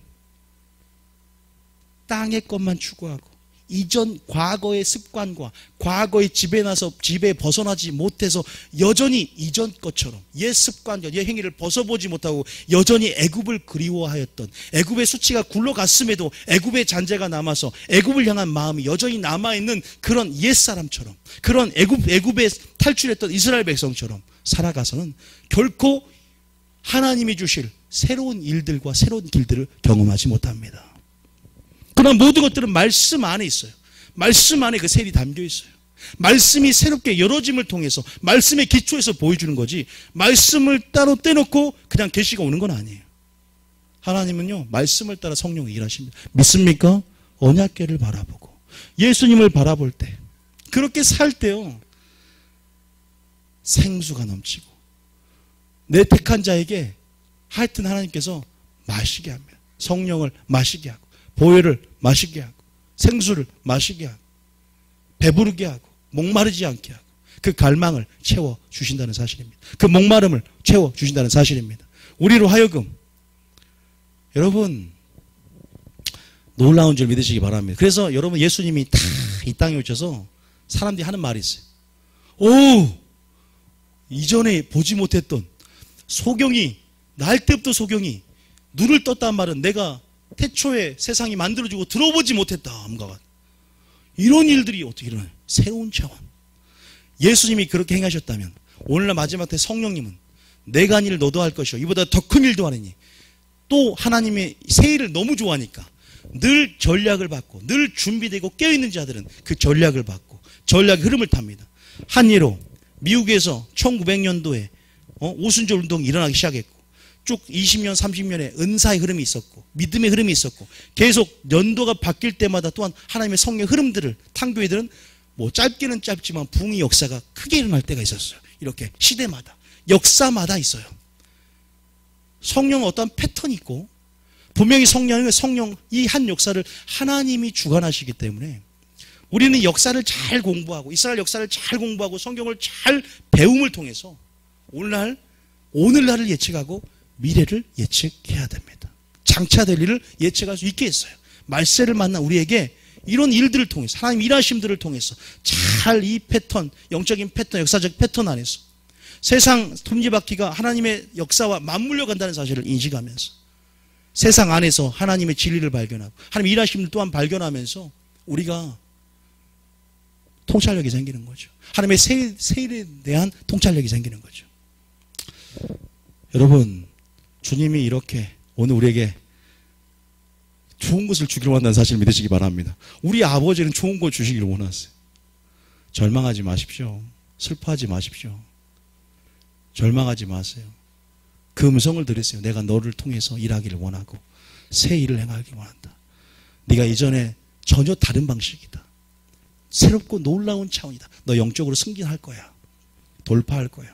땅의 것만 추구하고 이전 과거의 습관과 과거의 집에 벗어나지 못해서 여전히 이전 것처럼 옛 습관과 옛 행위를 벗어보지 못하고 여전히 애굽을 그리워하였던, 애굽의 수치가 굴러갔음에도 애굽의 잔재가 남아서 애굽을 향한 마음이 여전히 남아있는 그런 옛사람처럼, 그런 애굽에 탈출했던 이스라엘 백성처럼 살아가서는 결코 하나님이 주실 새로운 일들과 새로운 길들을 경험하지 못합니다. 그러나 모든 것들은 말씀 안에 있어요. 말씀 안에 그 셀이 담겨 있어요. 말씀이 새롭게 열어짐을 통해서 말씀의 기초에서 보여주는 거지, 말씀을 따로 떼놓고 그냥 계시가 오는 건 아니에요. 하나님은요, 말씀을 따라 성령이 일하십니다. 믿습니까? 언약궤를 바라보고 예수님을 바라볼 때, 그렇게 살 때요, 생수가 넘치고 내 택한 자에게 하여튼 하나님께서 마시게 합니다. 성령을 마시게 하고 보혈을 마시게 하고 생수를 마시게 하고 배부르게 하고 목마르지 않게 하고 그 갈망을 채워주신다는 사실입니다. 그 목마름을 채워주신다는 사실입니다. 우리로 하여금, 여러분 놀라운 줄 믿으시기 바랍니다. 그래서 여러분, 예수님이 다 이 땅에 오셔서 사람들이 하는 말이 있어요. 오! 이전에 보지 못했던 소경이, 날 때부터 소경이 눈을 떴단 말은 내가 태초에 세상이 만들어지고 들어보지 못했다. 이런 일들이 어떻게 일어나요? 새로운 차원. 예수님이 그렇게 행하셨다면 오늘날 마지막 때 성령님은 내가 한 일을 너도 할 것이요 이보다 더 큰 일도 하느니, 또 하나님의 새 일을 너무 좋아하니까 늘 전략을 받고 늘 준비되고 깨어있는 자들은 그 전략을 받고 전략의 흐름을 탑니다. 한 예로 미국에서 1900년도에 오순절 운동이 일어나기 시작했고 쭉 20년, 30년의 은사의 흐름이 있었고 믿음의 흐름이 있었고 계속 연도가 바뀔 때마다 또한 하나님의 성령의 흐름들을 탄교회들은 뭐 짧게는 짧지만 부흥의 역사가 크게 일어날 때가 있었어요. 이렇게 시대마다 역사마다 있어요. 성령은 어떤 패턴이 있고 분명히 성령 이 한 역사를 하나님이 주관하시기 때문에 우리는 역사를 잘 공부하고 이스라엘 역사를 잘 공부하고 성경을 잘 배움을 통해서 오늘날을 예측하고 미래를 예측해야 됩니다. 장차될 일을 예측할 수 있게 했어요. 말세를 만난 우리에게 이런 일들을 통해서 하나님 일하심들을 통해서 잘 이 패턴, 영적인 패턴, 역사적 패턴 안에서 세상 톱니바퀴가 하나님의 역사와 맞물려 간다는 사실을 인식하면서 세상 안에서 하나님의 진리를 발견하고 하나님 일하심을 또한 발견하면서 우리가 통찰력이 생기는 거죠. 하나님의 세일에 대한 통찰력이 생기는 거죠. 여러분, 주님이 이렇게 오늘 우리에게 좋은 것을 주기를 원한다는 사실을 믿으시기 바랍니다. 우리 아버지는 좋은 걸 주시기를 원하세요. 절망하지 마십시오. 슬퍼하지 마십시오. 절망하지 마세요. 그 음성을 들으세요. 내가 너를 통해서 일하기를 원하고 새 일을 행하기를 원한다. 네가 이전에 전혀 다른 방식이다. 새롭고 놀라운 차원이다. 너 영적으로 승진할 거야. 돌파할 거야.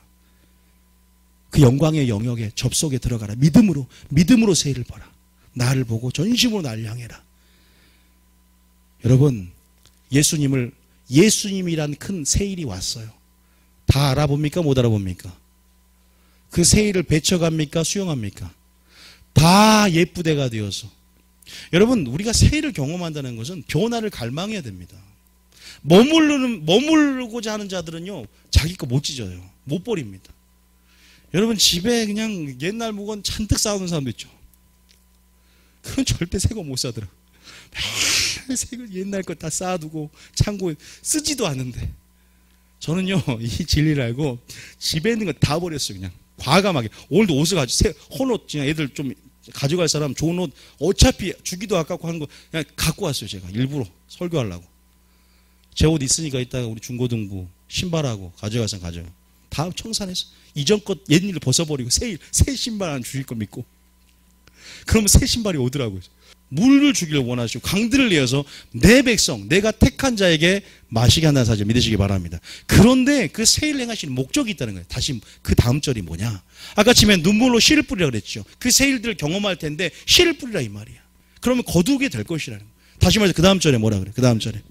그 영광의 영역에 접속에 들어가라. 믿음으로 새 일을 봐라. 나를 보고 전심으로 나를 향해라. 여러분, 예수님이란 큰 새 일이 왔어요. 다 알아봅니까? 못 알아봅니까? 그 새 일을 배쳐갑니까? 수용합니까? 다 예쁘대가 되어서. 여러분, 우리가 새 일을 경험한다는 것은 변화를 갈망해야 됩니다. 머무르고자 하는 자들은요, 자기 거 못 찢어요. 못 버립니다. 여러분, 집에 그냥 옛날 물건 잔뜩 쌓아놓은 사람도 있죠. 그건 절대 새 거 못 사더라. 새 거 옛날 거 다 쌓아두고 창고에 쓰지도 않는데. 저는요, 이 진리를 알고 집에 있는 거 다 버렸어요. 그냥 과감하게. 오늘도 옷을 가지고 헌옷, 그냥 애들 좀 가져갈 사람 좋은 옷 어차피 주기도 아깝고 하는 거 그냥 갖고 왔어요. 제가 일부러 설교하려고. 제 옷 있으니까 이따가 우리 중고등부 신발하고 가져갈 사람 가져요. 다 청산해서 이전 것 옛 일을 벗어버리고 새 신발 하나 주실 거 믿고. 그러면 새 신발이 오더라고요. 물을 주기를 원하시고 강들을 내어서 내 백성, 내가 택한 자에게 마시게 한다는 사실 믿으시기 바랍니다. 그런데 그 새 일을 행하시는 목적이 있다는 거예요. 다시 그 다음 절이 뭐냐? 아까 치면 눈물로 씨를 뿌리라 그랬죠. 그 새 일들을 경험할 텐데 씨를 뿌리라 이 말이야. 그러면 거두게 될 것이라는 거예요. 다시 말해서 그 다음 절에 뭐라 그래요? 그 다음 절에.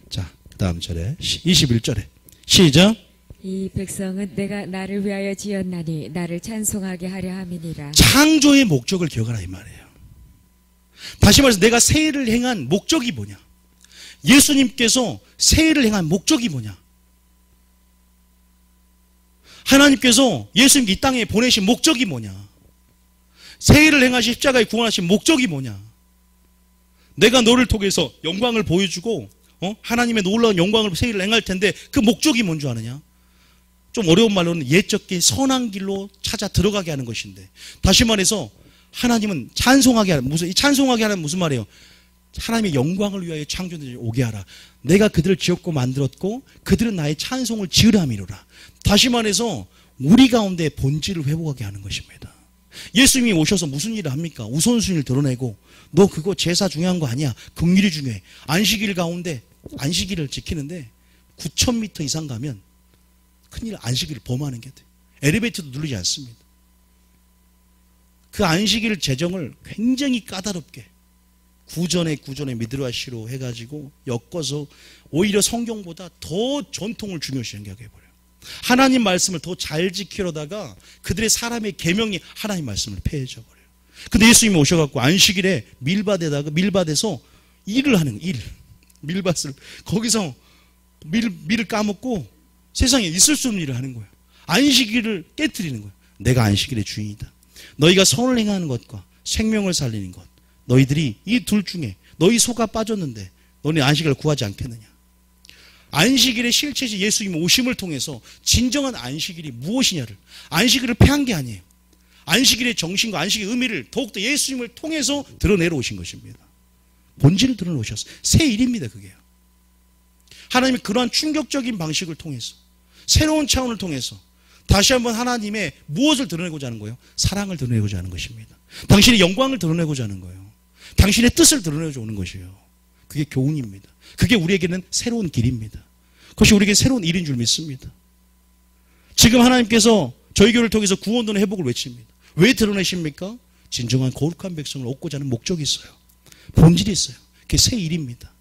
자, 그 다음 절에 21절에 시작. 이 백성은 내가 나를 위하여 지었나니 나를 찬송하게 하려 함이니라. 창조의 목적을 기억하라 이 말이에요. 다시 말해서 내가 새 일을 행한 목적이 뭐냐? 예수님께서 새 일을 행한 목적이 뭐냐? 하나님께서 예수님 이 땅에 보내신 목적이 뭐냐? 새 일을 행하신 십자가에 구원하신 목적이 뭐냐? 내가 너를 통해서 영광을 보여주고 하나님의 놀라운 영광을 새 일을 행할 텐데 그 목적이 뭔 줄 아느냐? 좀 어려운 말로는 옛적인 선한 길로 찾아 들어가게 하는 것인데, 다시 말해서 하나님은 찬송하게 하는, 찬송하게 하는 무슨 말이에요? 하나님의 영광을 위하여 창조자들이 오게 하라. 내가 그들을 지었고 만들었고 그들은 나의 찬송을 지으라 함이로라. 다시 말해서 우리 가운데 본질을 회복하게 하는 것입니다. 예수님이 오셔서 무슨 일을 합니까? 우선순위를 드러내고 너 그거 제사 중요한 거 아니야. 긍휼이 중요해. 안식일 가운데 안식일을 지키는데 9,000m 이상 가면 큰일 안식일을 범하는 게 돼. 엘리베이터도 누르지 않습니다. 그 안식일 제정을 굉장히 까다롭게 구전에 미드라시로 해가지고 엮어서 오히려 성경보다 더 전통을 중요시 여겨버려요. 하나님 말씀을 더 잘 지키려다가 그들의 사람의 계명이 하나님 말씀을 폐해져버려요. 근데 예수님이 오셔갖고 안식일에 밀밭에서 일을 하는 일. 밀밭을 거기서 밀을 까먹고 세상에 있을 수 없는 일을 하는 거예요. 안식일을 깨트리는 거예요. 내가 안식일의 주인이다. 너희가 선을 행하는 것과 생명을 살리는 것, 너희들이 이 둘 중에 너희 소가 빠졌는데 너네 안식일을 구하지 않겠느냐. 안식일의 실체시 예수님의 오심을 통해서 진정한 안식일이 무엇이냐를, 안식일을 폐한 게 아니에요. 안식일의 정신과 안식의 의미를 더욱더 예수님을 통해서 드러내러 오신 것입니다. 본질을 드러내오셨어요. 새 일입니다, 그게요. 하나님이 그러한 충격적인 방식을 통해서, 새로운 차원을 통해서 다시 한번 하나님의 무엇을 드러내고자 하는 거예요? 사랑을 드러내고자 하는 것입니다. 당신의 영광을 드러내고자 하는 거예요. 당신의 뜻을 드러내고자 오는 것이에요. 그게 교훈입니다. 그게 우리에게는 새로운 길입니다. 그것이 우리에게 새로운 일인 줄 믿습니다. 지금 하나님께서 저희 교회를 통해서 구원도는 회복을 외칩니다. 왜 드러내십니까? 진정한 거룩한 백성을 얻고자 하는 목적이 있어요. 본질이 있어요. 그게 새 일입니다.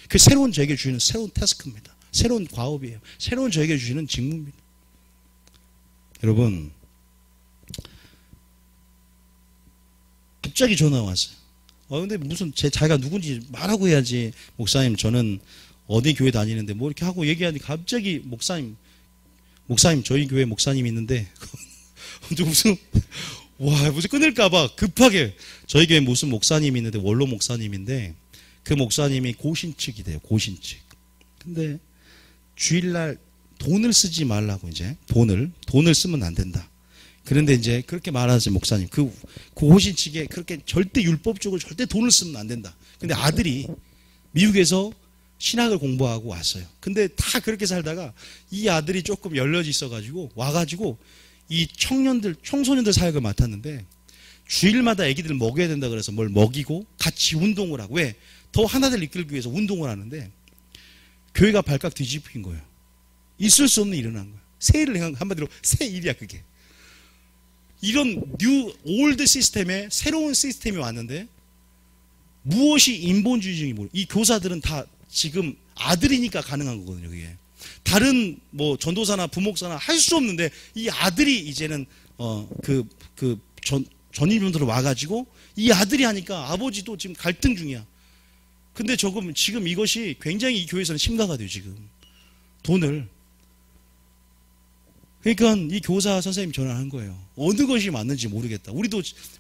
그 새로운 저에게 주시는 새로운 태스크입니다. 새로운 과업이에요. 새로운 저에게 주시는 직무입니다. 여러분, 갑자기 전화 왔어요. 근데 무슨 자기가 누군지 말하고 해야지. 목사님, 저는 어디 교회 다니는데 뭐 이렇게 하고 얘기하니 갑자기 목사님 저희 교회 목사님이 있는데 무슨 끊을까봐 급하게 저희 교회 무슨 목사님이 있는데 원로 목사님인데 그 목사님이 고신측이래요. 고신측. 근데 주일날 돈을 쓰지 말라고, 이제 돈을 쓰면 안 된다. 그런데 이제 그렇게 말하지 목사님. 그 호신측에 그렇게 절대 율법적으로 절대 돈을 쓰면 안 된다. 근데 아들이 미국에서 신학을 공부하고 왔어요. 근데 다 그렇게 살다가 이 아들이 조금 열려져 있어가지고 와가지고 이 청소년들 사역을 맡았는데 주일마다 애기들 먹여야 된다 그래서 뭘 먹이고 같이 운동을 하고 왜? 더 하나들 이끌기 위해서 운동을 하는데 교회가 발칵 뒤집힌 거예요. 있을 수 없는 일이 일어난 거예요. 새 일을 행한 한마디로 새 일이야 그게. 이런 올드 시스템에 새로운 시스템이 왔는데 무엇이 인본주의적인 뭘? 이 교사들은 다 지금 아들이니까 가능한 거거든요. 그게 다른 뭐 전도사나 부목사나 할 수 없는데 이 아들이 이제는 전임분들로 와가지고 이 아들이 하니까 아버지도 지금 갈등 중이야. 근데 지금 이것이 굉장히 이 교회에서는 심각하대요. 지금 돈을. 그러니까 이 교사 선생님 전화한 거예요. 어느 것이 맞는지 모르겠다.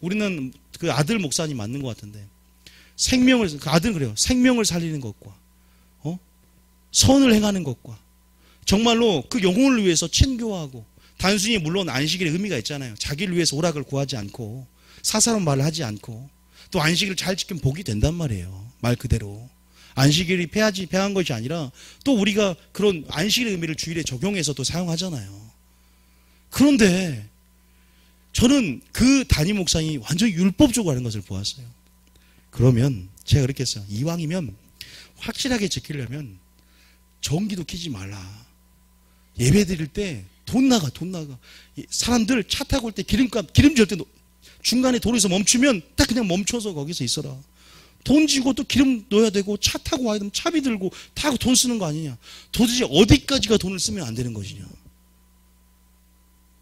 우리는 그 아들 목사님 맞는 것 같은데 그 아들 그래요. 생명을 살리는 것과 선을 행하는 것과 정말로 그 영혼을 위해서 친교하고 단순히 물론 안식일의 의미가 있잖아요. 자기를 위해서 오락을 구하지 않고 사사로운 말을 하지 않고 또 안식일을 잘 지키면 복이 된단 말이에요. 말 그대로. 안식일이 폐한 것이 아니라 또 우리가 그런 안식일의 의미를 주일에 적용해서 또 사용하잖아요. 그런데 저는 그 담임 목사님이 완전히 율법적으로 하는 것을 보았어요. 그러면 제가 그렇게 했어요. 이왕이면 확실하게 지키려면 전기도 켜지 말라. 예배 드릴 때 돈 나가. 사람들 차 타고 올 때 기름 줄 때 중간에 도로에서 멈추면 딱 그냥 멈춰서 거기서 있어라. 돈 지고 또 기름 넣어야 되고 차 타고 와야 되면 차비 들고 타고 돈 쓰는 거 아니냐. 도대체 어디까지가 돈을 쓰면 안 되는 것이냐.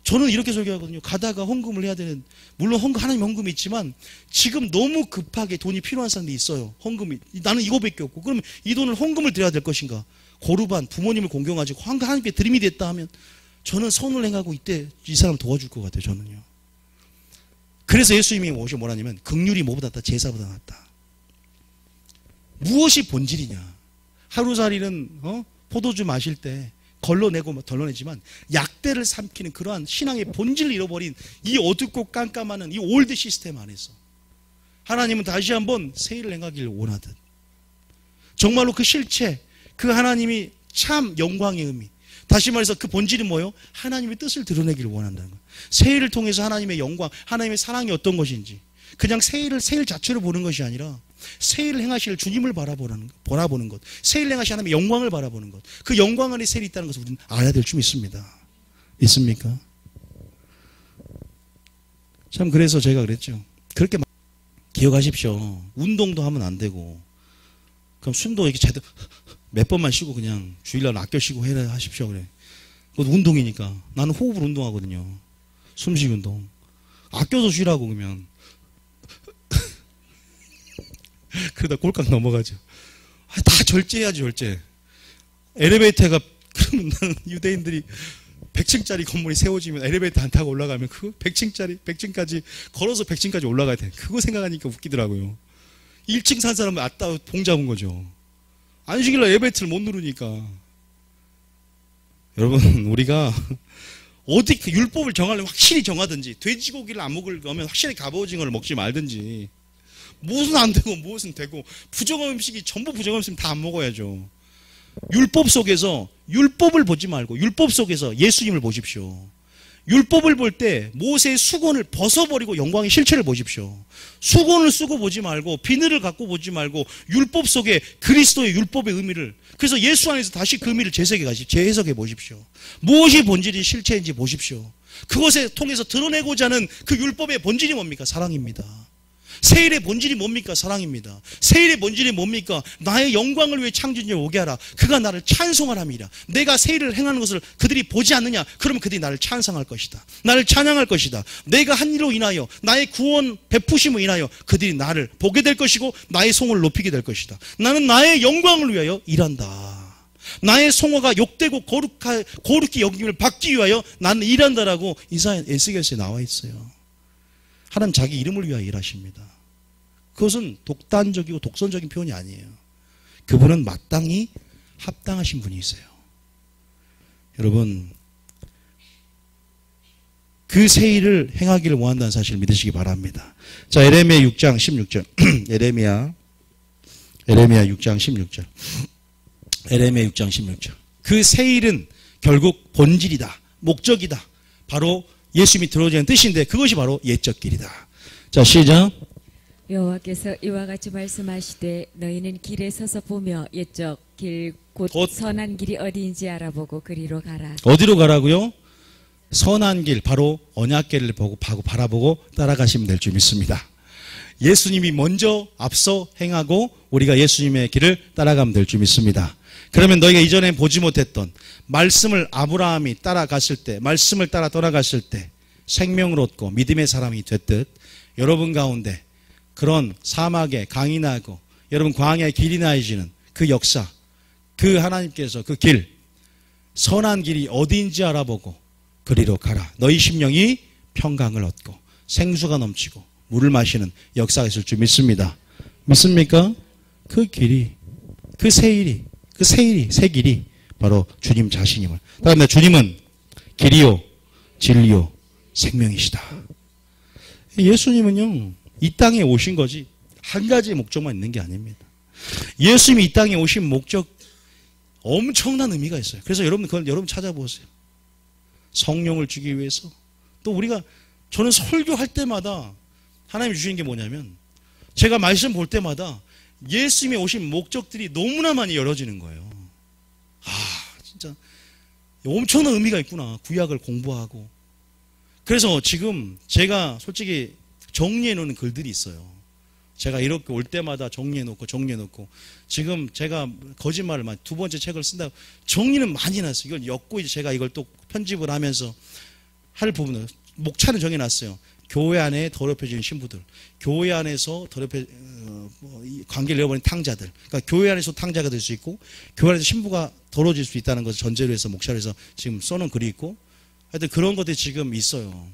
저는 이렇게 설교하거든요. 가다가 헌금을 해야 되는, 물론 하나님 헌금이 있지만 지금 너무 급하게 돈이 필요한 사람들이 있어요. 헌금이. 나는 이거밖에 없고. 그러면 이 돈을 헌금을 드려야 될 것인가. 고르반 부모님을 공경하지 하나님께 드림이 됐다 하면 저는 선을 행하고 이때 이 사람 도와줄 것 같아요. 저는요. 그래서 예수님이 뭐라냐면 긍휼이 뭐보다 낫다. 제사보다 낫다. 무엇이 본질이냐. 하루살이는 포도주 마실 때 걸러내고 덜러내지만 약대를 삼키는 그러한 신앙의 본질을 잃어버린 이 어둡고 깜깜한 이 올드 시스템 안에서 하나님은 다시 한번 새 일을 행하기를 원하듯 정말로 그 실체, 그 하나님이 참 영광의 의미, 다시 말해서 그 본질이 뭐예요? 하나님의 뜻을 드러내기를 원한다는 거예요. 새 일을 통해서 하나님의 영광, 하나님의 사랑이 어떤 것인지 그냥 새 일 자체로 보는 것이 아니라 새 일을 행하실 주님을 바라보는 것, 새 일을 행하실 하나님의 영광을 바라보는 것, 그 영광 안에 새 일이 있다는 것을 우리는 알아야 될 줄 믿습니다. 믿습니까? 참 그래서 제가 그랬죠. 그렇게 기억하십시오. 운동도 하면 안 되고 그럼 숨도 이렇게 제대로 몇 번만 쉬고 그냥 주일날 아껴 쉬고 해라 하십시오. 그래. 그것도 운동이니까. 나는 호흡을 운동하거든요. 숨쉬기 운동. 아껴서 쉬라고 그러면 그러다 꼴깍 넘어가죠. 다 절제해야지 절제. 엘리베이터가 그러면 나는 유대인들이 100층짜리 건물이 세워지면 엘리베이터 안 타고 올라가면 그 100층까지 걸어서 100층까지 올라가야 돼. 그거 생각하니까 웃기더라고요. 1층 산 사람은 아따 봉 잡은 거죠. 안식일날 엘리베이터를 못 누르니까. 여러분 우리가 어디 그 율법을 정하려면 확실히 정하든지 돼지고기를 안 먹을 거면 확실히 갑오징어를 먹지 말든지 무엇은 안 되고 무엇은 되고 부정한 음식이 전부 부정한 음식은 다 안 먹어야죠. 율법 속에서 율법을 보지 말고 율법 속에서 예수님을 보십시오. 율법을 볼 때 모세의 수건을 벗어버리고 영광의 실체를 보십시오. 수건을 쓰고 보지 말고 비늘을 갖고 보지 말고 율법 속에 그리스도의 율법의 의미를, 그래서 예수 안에서 다시 그 의미를 재해석해 보십시오. 무엇이 본질이 실체인지 보십시오. 그것에 통해서 드러내고자 하는 그 율법의 본질이 뭡니까? 사랑입니다. 세일의 본질이 뭡니까? 사랑입니다. 세일의 본질이 뭡니까? 나의 영광을 위해 창조주를 오게 하라. 그가 나를 찬송하람이라. 내가 세일을 행하는 것을 그들이 보지 않느냐? 그러면 그들이 나를 찬송할 것이다. 나를 찬양할 것이다. 내가 한 일로 인하여 나의 구원 베푸심을 인하여 그들이 나를 보게 될 것이고 나의 송을 높이게 될 것이다. 나는 나의 영광을 위하여 일한다. 나의 송어가 욕되고 거룩히 여김을 받기 위하여 나는 일한다라고 에스겔서에 나와 있어요. 하나님 자기 이름을 위하여 일하십니다. 그것은 독단적이고 독선적인 표현이 아니에요. 그분은 마땅히 합당하신 분이세요. 여러분, 그 새 일을 행하기를 원한다는 사실을 믿으시기 바랍니다. 자, 에레미야 6장 16절. 에레미야 6장 16절. 에레미야 6장 16절. 그 새 일은 결국 본질이다. 목적이다. 바로 예수님이 들어오자는 뜻인데 그것이 바로 옛적 길이다. 자, 시작. 여호와께서 이와 같이 말씀하시되 너희는 길에 서서 보며 옛적 길 곧 선한 길이 어디인지 알아보고 그리로 가라. 어디로 가라고요? 선한 길, 바로 언약궤를 보고 바라보고 따라가시면 될 줄 믿습니다. 예수님이 먼저 앞서 행하고 우리가 예수님의 길을 따라가면 될 줄 믿습니다. 그러면 너희가 이전에 보지 못했던 말씀을 아브라함이 따라갔을 때, 말씀을 따라 떠나갔을 때 생명을 얻고 믿음의 사람이 됐듯 여러분 가운데 그런 사막에 강이 나고 여러분 광야에 길이 나해지는 그 역사, 그 하나님께서 그 길, 선한 길이 어디인지 알아보고 그리로 가라. 너희 심령이 평강을 얻고 생수가 넘치고 물을 마시는 역사가 있을 줄 믿습니다. 믿습니까? 그 길이, 그 새 일이, 새 길이 바로 주님 자신임을. 다음에 주님은 길이요, 진리요, 생명이시다. 예수님은요, 이 땅에 오신 거지 한 가지의 목적만 있는 게 아닙니다. 예수님이 이 땅에 오신 목적 엄청난 의미가 있어요. 그래서 여러분 그걸 여러분 찾아보세요. 성령을 주기 위해서. 또 우리가, 저는 설교할 때마다 하나님이 주신 게 뭐냐면 제가 말씀 볼 때마다 예수님이 오신 목적들이 너무나 많이 열어지는 거예요. 진짜 엄청난 의미가 있구나. 구약을 공부하고. 그래서 지금 제가 솔직히 정리해 놓는 글들이 있어요. 제가 이렇게 올 때마다 정리해 놓고 지금 제가 거짓말을 많이, 두 번째 책을 쓴다고 정리는 많이 해놨어요. 이걸 엮고 이제 제가 이걸 또 편집을 하면서 할 부분을 목차는 정해놨어요. 교회 안에 더럽혀진 신부들, 교회 안에서 관계를 잃어버린 탕자들, 그러니까 교회 안에서 탕자가 될 수 있고 교회 안에서 신부가 더러워질 수 있다는 것을 전제로 해서 목차를 해서 지금 써놓은 글이 있고, 하여튼 그런 것들이 지금 있어요.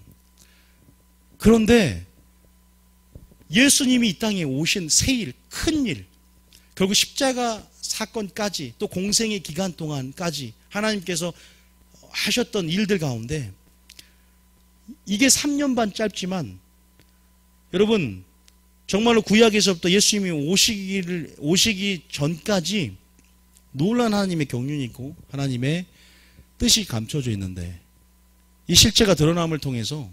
그런데 예수님이 이 땅에 오신 새 일, 큰 일, 결국 십자가 사건까지 또 공생의 기간 동안까지 하나님께서 하셨던 일들 가운데 이게 3년 반 짧지만 여러분 정말로 구약에서부터 예수님이 오시기 전까지 놀라운 하나님의 경륜이 있고 하나님의 뜻이 감춰져 있는데 이 실체가 드러남을 통해서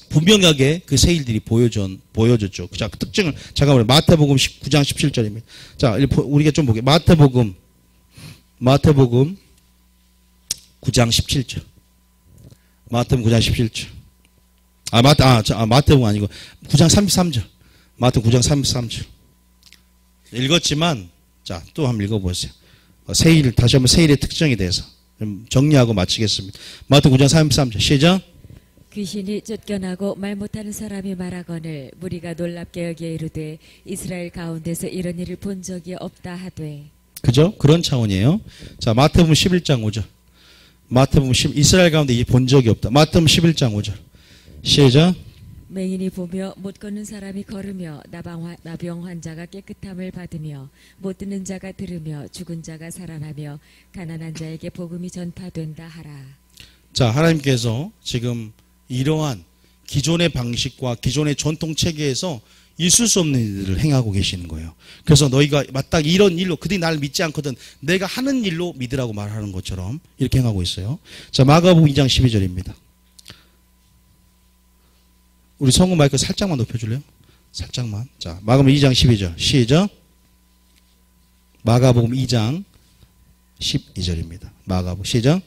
분명하게 그 새 일들이 보여졌죠. 자, 그 특징을 잠깐만요. 마태복음 9장 17절입니다. 자, 우리가 좀 보게. 마태복음 9장 17절. 마태복음 9장 17절. 마태복음 아니고 9장 33절. 마태복음 9장 33절. 읽었지만 자, 또 한번 읽어보세요. 새 일, 다시 한번 새 일의 특징에 대해서 좀 정리하고 마치겠습니다. 마태복음 9장 33절. 시작. 귀신이 쫓겨나고 말 못하는 사람이 말하거늘 무리가 놀랍게 여기에 이르되 이스라엘 가운데서 이런 일을 본 적이 없다 하되. 그죠? 그런 차원이에요. 자, 마태복음 11장 5절. 마태복음 이스라엘 가운데 이 본 적이 없다. 마태복음 11장 5절. 시작. 맹인이 보며 못 걷는 사람이 걸으며 나병 환자가 깨끗함을 받으며 못 듣는 자가 들으며 죽은 자가 살아나며 가난한 자에게 복음이 전파된다 하라. 자, 하나님께서 지금 이러한 기존의 방식과 기존의 전통 체계에서 있을 수 없는 일들을 행하고 계시는 거예요. 그래서 너희가 마땅히 이런 일로, 그들이 나를 믿지 않거든 내가 하는 일로 믿으라고 말하는 것처럼 이렇게 행하고 있어요. 자, 마가복음 2장 12절입니다. 우리 성우 마이크 살짝만 높여줄래요? 살짝만. 자, 마가복음 2장 12절. 시작. 마가복음 2장 12절입니다. 마가복음 시작.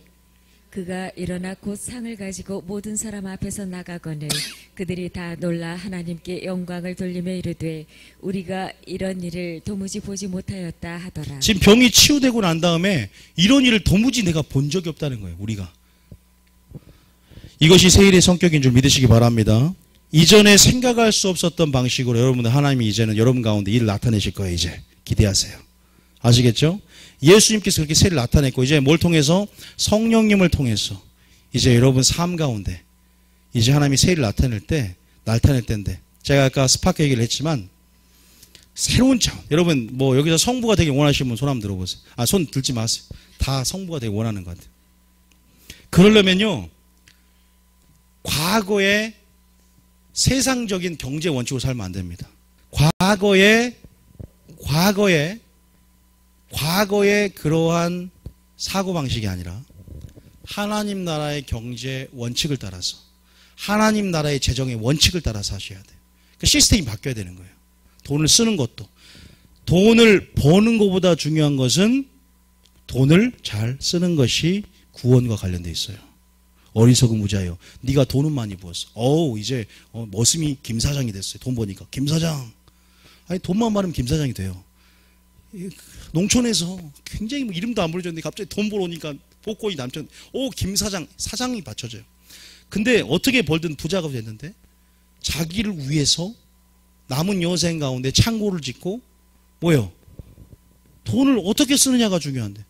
그가 일어나 곧 상을 가지고 모든 사람 앞에서 나가거늘 그들이 다 놀라 하나님께 영광을 돌리며 이르되 우리가 이런 일을 도무지 보지 못하였다 하더라. 지금 병이 치유되고 난 다음에 이런 일을 도무지 내가 본 적이 없다는 거예요. 우리가. 이것이 새 일의 성격인 줄 믿으시기 바랍니다. 이전에 생각할 수 없었던 방식으로 여러분들 하나님이 이제는 여러분 가운데 일을 나타내실 거예요. 이제 기대하세요. 아시겠죠? 예수님께서 그렇게 새를 나타냈고 이제 뭘 통해서? 성령님을 통해서 이제 여러분 삶 가운데 이제 하나님이 새를 나타낼 때인데 제가 아까 스파크 얘기를 했지만 새로운 차원. 여러분 뭐 여기서 성부가 되기 원하시는 분 손 한번 들어보세요. 손 들지 마세요. 다 성부가 되기 원하는 것 같아요. 그러려면요 과거의 세상적인 경제 원칙으로 살면 안 됩니다. 과거의 그러한 사고방식이 아니라 하나님 나라의 경제 원칙을 따라서 하나님 나라의 재정의 원칙을 따라서 하셔야 돼요. 그러니까 시스템이 바뀌어야 되는 거예요. 돈을 쓰는 것도. 돈을 버는 것보다 중요한 것은 돈을 잘 쓰는 것이 구원과 관련돼 있어요. 어리석은 무자여, 네가 돈은 많이 부었어. 이제 머슴이 김 사장이 됐어요. 돈 버니까 김 사장. 아니 돈만 많으면 김 사장이 돼요. 농촌에서 굉장히 이름도 안 불려졌는데 갑자기 돈 벌어오니까 복권이 남편. 김 사장, 사장이 받쳐져요. 근데 어떻게 벌든 부자가 됐는데 자기를 위해서 남은 여생 가운데 창고를 짓고 뭐예요? 돈을 어떻게 쓰느냐가 중요한데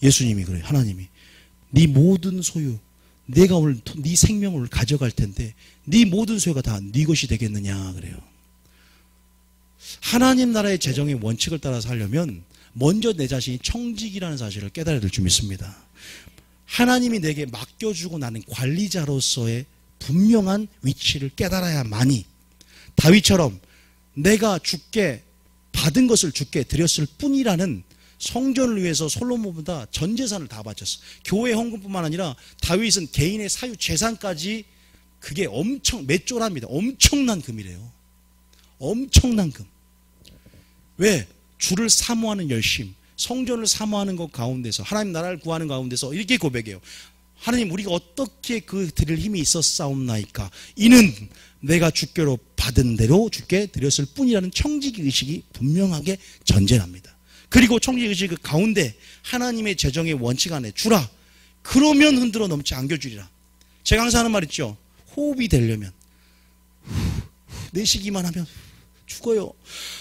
예수님이 그래요. 하나님이 네 모든 소유, 내가 오늘 네 생명을 가져갈 텐데 네 모든 소유가 다 네 것이 되겠느냐 그래요. 하나님 나라의 재정의 원칙을 따라서 하려면 먼저 내 자신이 청직이라는 사실을 깨달아야 될 줄 믿습니다. 하나님이 내게 맡겨주고 나는 관리자로서의 분명한 위치를 깨달아야만이 다윗처럼 내가 주께 받은 것을 주께 드렸을 뿐이라는 성전을 위해서 솔로몬보다 전 재산을 다 바쳤어. 교회 헌금뿐만 아니라 다윗은 개인의 사유 재산까지 그게 몇 조랍니다. 엄청난 금이래요. 엄청난 금. 왜? 주를 사모하는 열심, 성전을 사모하는 것 가운데서 하나님 나라를 구하는 가운데서 이렇게 고백해요. 하나님 우리가 어떻게 그 드릴 힘이 있었사옵나이까? 이는 내가 주께로 받은 대로 주께 드렸을 뿐이라는 청지기의식이 분명하게 전제합니다. 그리고 청지기의식 그 가운데 하나님의 재정의 원칙 안에 주라. 그러면 흔들어 넘지 안겨주리라. 제가 항상 하는 말 있죠. 호흡이 되려면 내쉬기만 하면 죽어요.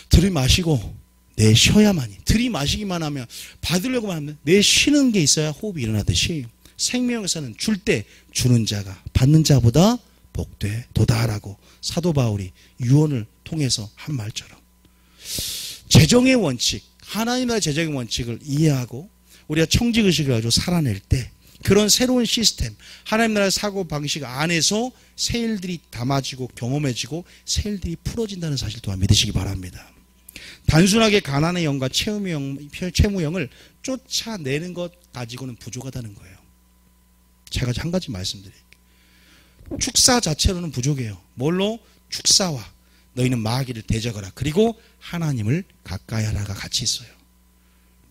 들이마시고 내쉬어야만이. 들이마시기만 하면 받으려고만 하면 내쉬는 게 있어야 호흡이 일어나듯이 생명에서는 줄 때 주는 자가 받는 자보다 복되 도다라고 사도 바울이 유언을 통해서 한 말처럼 재정의 원칙, 하나님 나라의 재정의 원칙을 이해하고 우리가 청지의식을 가지고 살아낼 때 그런 새로운 시스템, 하나님 나라의 사고방식 안에서 새 일들이 담아지고 경험해지고 새 일들이 풀어진다는 사실 또한 믿으시기 바랍니다. 단순하게 가난의 영과 채무형을 쫓아내는 것 가지고는 부족하다는 거예요. 제가 한 가지 말씀드릴게요. 축사 자체로는 부족해요. 뭘로? 축사와 너희는 마귀를 대적하라. 그리고 하나님을 가까이 하라가 같이 있어요.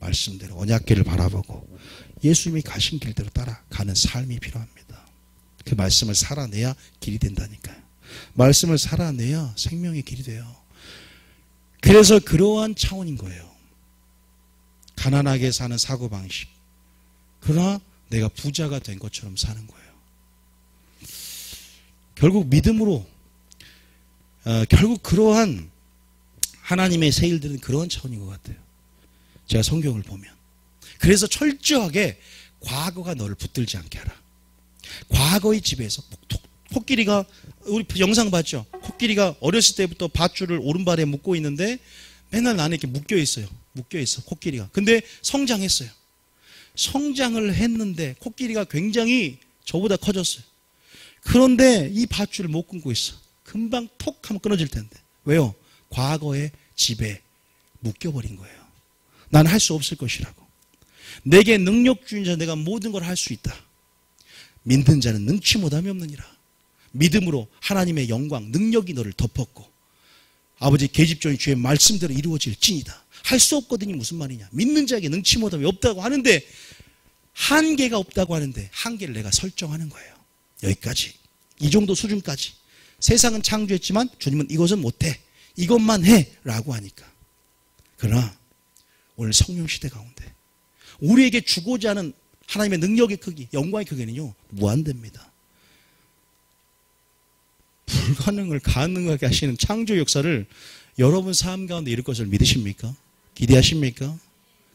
말씀대로 언약궤를 바라보고 예수님이 가신 길대로 따라가는 삶이 필요합니다. 그 말씀을 살아내야 길이 된다니까요. 말씀을 살아내야 생명의 길이 돼요. 그래서 그러한 차원인 거예요. 가난하게 사는 사고방식. 그러나 내가 부자가 된 것처럼 사는 거예요. 결국 믿음으로 결국 그러한 하나님의 새 일들은 그러한 차원인 것 같아요. 제가 성경을 보면. 그래서 철저하게 과거가 너를 붙들지 않게 하라. 과거의 집에서 코끼리가 우리 영상 봤죠? 코끼리가 어렸을 때부터 밧줄을 오른발에 묶고 있는데 맨날 안에 이렇게 묶여 있어요. 묶여 있어 코끼리가. 근데 성장했어요. 성장을 했는데 코끼리가 굉장히 저보다 커졌어요. 그런데 이 밧줄을 못 끊고 있어. 금방 톡 하면 끊어질 텐데. 왜요? 과거의 집에 묶여버린 거예요. 난 할 수 없을 것이라고. 내게 능력 주인 자 내가 모든 걸 할 수 있다. 믿는 자는 능치 못함이 없느니라. 믿음으로 하나님의 영광, 능력이 너를 덮었고 아버지 계집종이 주의 말씀대로 이루어질 찐이다. 할 수 없거든요. 무슨 말이냐. 믿는 자에게 능치 못함이 없다고 하는데 한계가 없다고 하는데 한계를 내가 설정하는 거예요. 여기까지. 이 정도 수준까지. 세상은 창조했지만 주님은 이것은 못해. 이것만 해. 라고 하니까. 그러나 오늘 성령 시대 가운데 우리에게 주고자 하는 하나님의 능력의 크기, 영광의 크기는요. 무한대입니다. 불가능을 가능하게 하시는 창조 역사를 여러분 삶 가운데 이룰 것을 믿으십니까? 기대하십니까?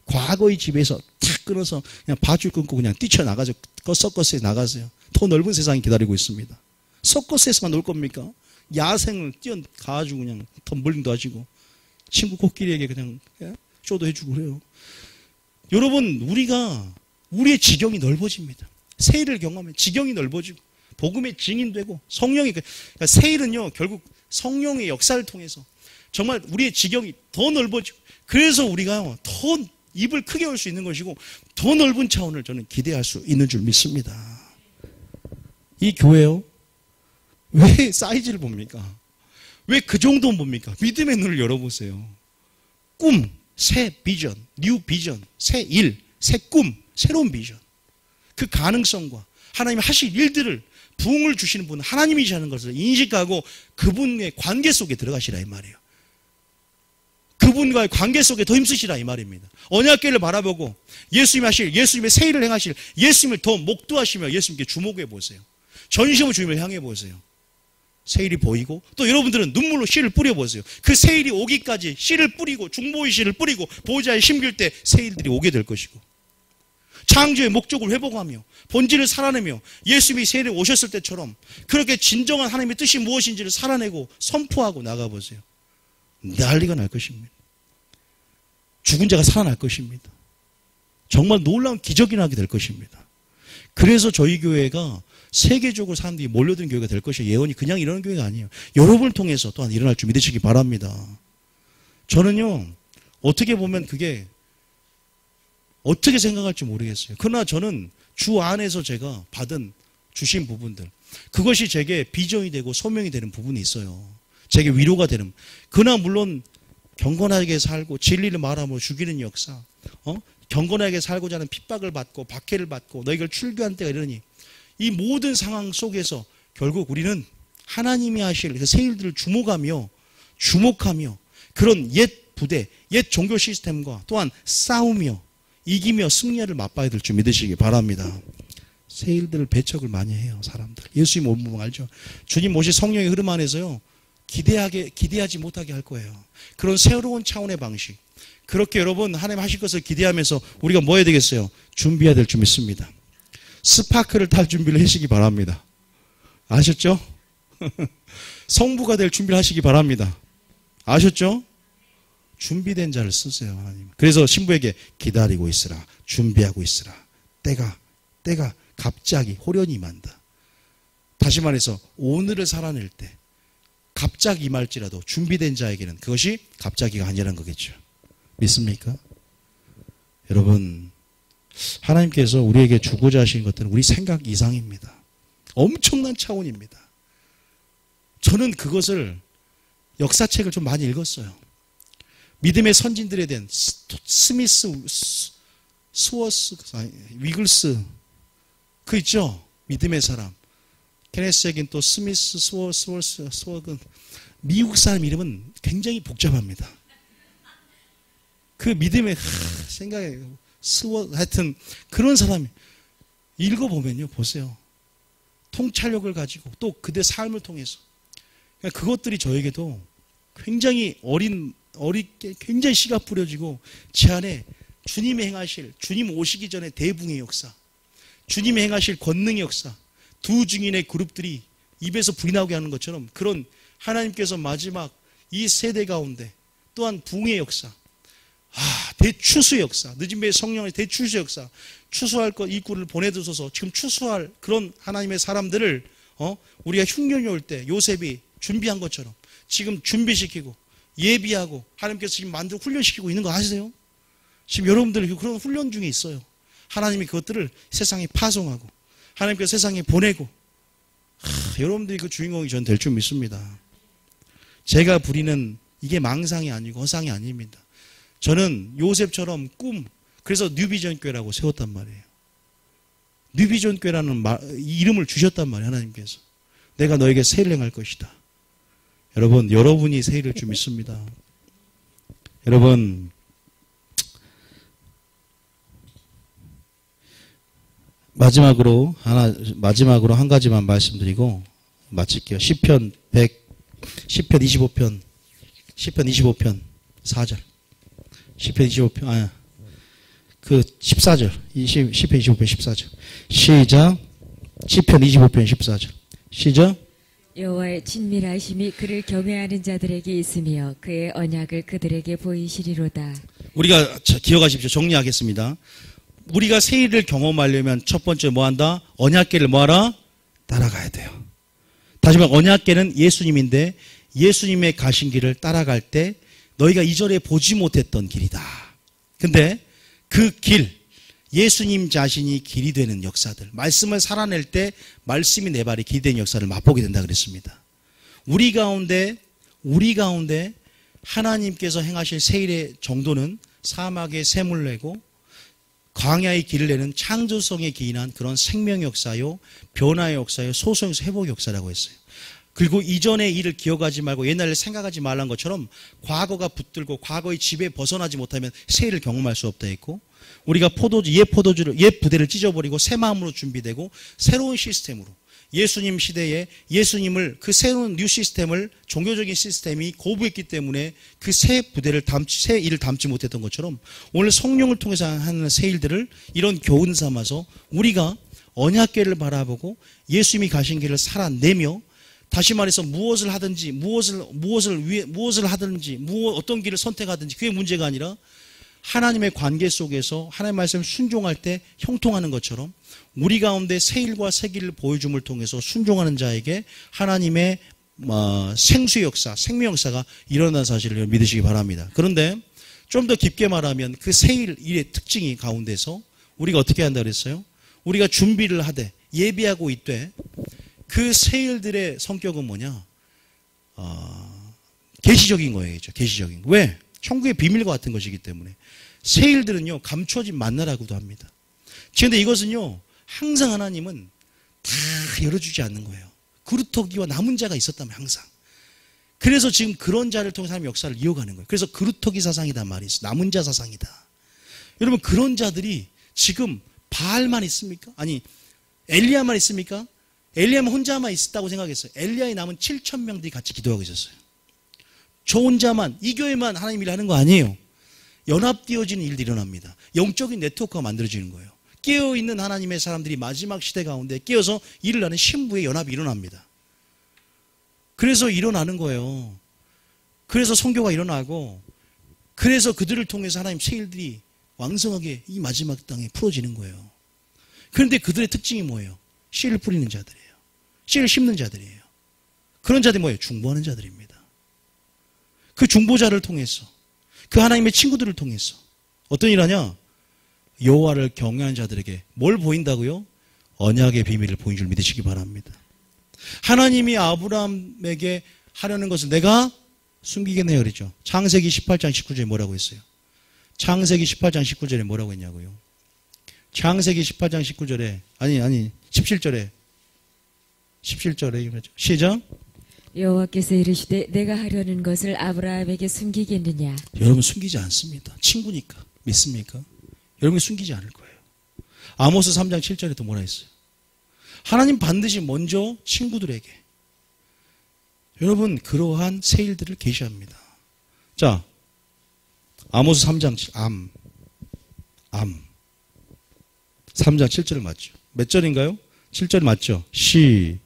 과거의 집에서 탁 끊어서 그냥 밧줄 끊고 그냥 뛰쳐나가죠. 서커스에 나가세요. 더 넓은 세상이 기다리고 있습니다. 서커스에서만 놀 겁니까? 야생을 뛰어가가지고 그냥 덤블링도 하시고 친구 코끼리에게 그냥 쇼도 해주고 그래요. 여러분 우리의 지경이 넓어집니다. 세일을 경험하면 지경이 넓어지고 복음의 증인되고 성령이 그러니까 세일은요 결국 성령의 역사를 통해서 정말 우리의 지경이 더 넓어지고 그래서 우리가 더 입을 크게 열 수 있는 것이고 더 넓은 차원을 저는 기대할 수 있는 줄 믿습니다. 이 교회요 왜 사이즈를 봅니까? 왜 그 정도는 봅니까? 믿음의 눈을 열어보세요. 꿈, 새 비전, 뉴 비전, 새 일, 새 꿈, 새로운 비전. 그 가능성과 하나님이 하실 일들을 부흥을 주시는 분은 하나님이시라는 것을 인식하고 그분의 관계 속에 들어가시라 이 말이에요. 그분과의 관계 속에 더 힘쓰시라 이 말입니다. 언약궤를 바라보고 예수님이 하실 예수님의 새 일을 행하실 예수님을 더 목도하시며 예수님께 주목해 보세요. 전심으로 주님을 향해 보세요. 새 일이 보이고 또 여러분들은 눈물로 씨를 뿌려보세요. 그 새 일이 오기까지 씨를 뿌리고 중보의 씨를 뿌리고 보호자에 심길 때 새 일들이 오게 될 것이고 창조의 목적을 회복하며 본질을 살아내며 예수님이 새 일에 오셨을 때처럼 그렇게 진정한 하나님의 뜻이 무엇인지를 살아내고 선포하고 나가보세요. 난리가 날 것입니다. 죽은 자가 살아날 것입니다. 정말 놀라운 기적이 나게 될 것입니다. 그래서 저희 교회가 세계적으로 사람들이 몰려드는 교회가 될 것이 예언이 그냥 이러는 교회가 아니에요. 여러분을 통해서 또한 일어날 줄 믿으시기 바랍니다. 저는요 어떻게 보면 그게 어떻게 생각할지 모르겠어요. 그러나 저는 주 안에서 제가 받은 주신 부분들 그것이 제게 비전이 되고 소명이 되는 부분이 있어요. 제게 위로가 되는. 그러나 물론 경건하게 살고 진리를 말하며 죽이는 역사 경건하게 살고자 하는 핍박을 받고 박해를 받고 너희를 출교한 때가 이러니 이 모든 상황 속에서 결국 우리는 하나님이 하실 그 새 일들을 주목하며 그런 옛 부대, 옛 종교 시스템과 또한 싸우며 이기며 승리를 맛봐야 될 줄 믿으시기 바랍니다. 새 일들을 배척을 많이 해요, 사람들. 예수님 온 부분 알죠? 주님 오실 성령의 흐름 안에서요, 기대하지 못하게 할 거예요. 그런 새로운 차원의 방식. 그렇게 여러분 하나님 하실 것을 기대하면서 우리가 뭐 해야 되겠어요? 준비해야 될 줄 믿습니다. 스파크를 탈 준비를 하시기 바랍니다. 아셨죠? 성부가 될 준비를 하시기 바랍니다. 아셨죠? 준비된 자를 쓰세요, 하나님. 그래서 신부에게 기다리고 있으라, 준비하고 있으라. 때가 갑자기 호련히 임한다. 다시 말해서 오늘을 살아낼 때 갑자기 임할지라도 준비된 자에게는 그것이 갑자기가 아니라는 거겠죠. 믿습니까? 여러분, 하나님께서 우리에게 주고자 하신 것들은 우리 생각 이상입니다. 엄청난 차원입니다. 저는 그것을 역사책을 좀 많이 읽었어요. 믿음의 선진들에 대한 스미스, 스워스, 위글스 그 있죠? 믿음의 사람. 케네스에겐 또 스미스, 스워그 미국 사람 이름은 굉장히 복잡합니다. 그 믿음의 생각에 하여튼 그런 사람이 읽어보면요, 보세요. 통찰력을 가지고 또 그들의 삶을 통해서 그것들이 저에게도 굉장히 어리게 굉장히 씨가 뿌려지고 제 안에 주님이 행하실 주님 오시기 전에 대붕의 역사, 주님이 행하실 권능의 역사, 두 증인의 그룹들이 입에서 불이 나오게 하는 것처럼 그런 하나님께서 마지막 이 세대 가운데 또한 붕의 역사, 대추수의 역사, 늦은 배의 성령의 대추수의 역사, 추수할 것 이구를 보내두소서. 지금 추수할 그런 하나님의 사람들을 우리가 흉년이 올 때 요셉이 준비한 것처럼 지금 준비시키고 예비하고 하나님께서 지금 만들고 훈련시키고 있는 거 아세요? 지금 여러분들 그런 훈련 중에 있어요. 하나님이 그것들을 세상에 파송하고 하나님께서 세상에 보내고 여러분들이 그 주인공이 전 될 줄 믿습니다. 제가 부리는 이게 망상이 아니고 허상이 아닙니다. 저는 요셉처럼 그래서 뉴비전교회라고 세웠단 말이에요. 뉴비전교회라는 이름을 주셨단 말이에요, 하나님께서. 내가 너에게 세일을 행할 것이다. 여러분, 여러분이 세일을 줄 믿습니다. 여러분, 마지막으로 한 가지만 말씀드리고 마칠게요. 시편 25편 4절. 시편 25편, 그 14절. 시편 25편 14절. 시작. 시편 25편 14절. 시작. 여호와의 친밀하심이 그를 경외하는 자들에게 있으며 그의 언약을 그들에게 보이시리로다. 우리가 기억하십시오. 정리하겠습니다. 우리가 새 일을 경험하려면 첫 번째 뭐 한다? 언약궤를 뭐하라? 따라가야 돼요. 다시 말해 언약궤는 예수님인데 예수님의 가신 길을 따라갈 때 너희가 이전에 보지 못했던 길이다. 근데 그 길, 예수님 자신이 길이 되는 역사들, 말씀을 살아낼 때 말씀이 내 발이 길이 되는 역사를 맛보게 된다 그랬습니다. 우리 가운데 하나님께서 행하실 세일의 정도는 사막에 샘을 내고 광야의 길을 내는 창조성에 기인한 그런 생명 역사요, 변화의 역사요, 소소에서 회복의 역사라고 했어요. 그리고 이전의 일을 기억하지 말고 옛날을 생각하지 말라는 것처럼 과거가 붙들고 과거의 지배에 벗어나지 못하면 새 일을 경험할 수 없다 했고, 우리가 옛 부대를 찢어버리고 새 마음으로 준비되고 새로운 시스템으로 예수님 시대에 예수님을 그 새로운 뉴 시스템을 종교적인 시스템이 거부했기 때문에 그 새 일을 담지 못했던 것처럼 오늘 성령을 통해서 하는 새 일들을 이런 교훈 삼아서 우리가 언약궤를 바라보고 예수님이 가신 길을 살아내며, 다시 말해서 무엇을 하든지 어떤 길을 선택하든지 그게 문제가 아니라 하나님의 관계 속에서 하나님의 말씀을 순종할 때 형통하는 것처럼 우리 가운데 새 일과 새 길을 보여줌을 통해서 순종하는 자에게 하나님의 생수의 역사, 생명 역사가 일어난 사실을 믿으시기 바랍니다. 그런데 좀 더 깊게 말하면 그 새 일의 특징이 가운데서 우리가 어떻게 한다 그랬어요? 우리가 준비를 하되 예비하고 있되 그 새 일들의 성격은 뭐냐? 계시적인 거예요. 계시적인 거. 왜? 천국의 비밀과 같은 것이기 때문에. 새 일들은요, 감춰진 만나라고도 합니다. 그런데 이것은요, 항상 하나님은 다 열어주지 않는 거예요. 그루터기와 남은 자가 있었다면 항상. 그래서 지금 그런 자를 통해서 하나님의 역사를 이어가는 거예요. 그래서 그루터기 사상이란 말이 있어요. 남은 자 사상이다. 여러분, 그런 자들이 지금 바알만 있습니까? 아니, 엘리야만 있습니까? 엘리야만 혼자만 있었다고 생각했어요. 엘리야의 남은 7,000명들이 같이 기도하고 있었어요. 저 혼자만, 이 교회만 하나님 일을 하는 거 아니에요. 연합되어지는 일들이 일어납니다. 영적인 네트워크가 만들어지는 거예요. 깨어있는 하나님의 사람들이 마지막 시대 가운데 깨어서 일을 하는 신부의 연합이 일어납니다. 그래서 일어나는 거예요. 그래서 선교가 일어나고, 그래서 그들을 통해서 하나님 새 일들이 왕성하게 이 마지막 땅에 풀어지는 거예요. 그런데 그들의 특징이 뭐예요? 씨를 뿌리는 자들이에요. 씨를 심는 자들이에요. 그런 자들이 뭐예요? 중보하는 자들입니다. 그 중보자를 통해서, 그 하나님의 친구들을 통해서 어떤 일 하냐? 여호와를 경외하는 자들에게 뭘 보인다고요? 언약의 비밀을 보인 줄 믿으시기 바랍니다. 하나님이 아브라함에게 하려는 것을 내가 숨기겠네요 그랬죠. 창세기 18장 19절에 뭐라고 했어요? 창세기 18장 19절에 뭐라고 했냐고요? 창세기 18장 19절에 17절에 시작. 여호와께서 이르시되 내가 하려는 것을 아브라함에게 숨기겠느냐? 여러분 숨기지 않습니다. 친구니까. 믿습니까? 여러분이 숨기지 않을 거예요. 아모스 3장 7절에 또 뭐라 했어요? 하나님 반드시 먼저 친구들에게, 여러분 그러한 새 일들을 계시합니다. 자, 아모스 3장 3장 7절을 맞죠? 몇 절인가요? 7절 맞죠? 시작.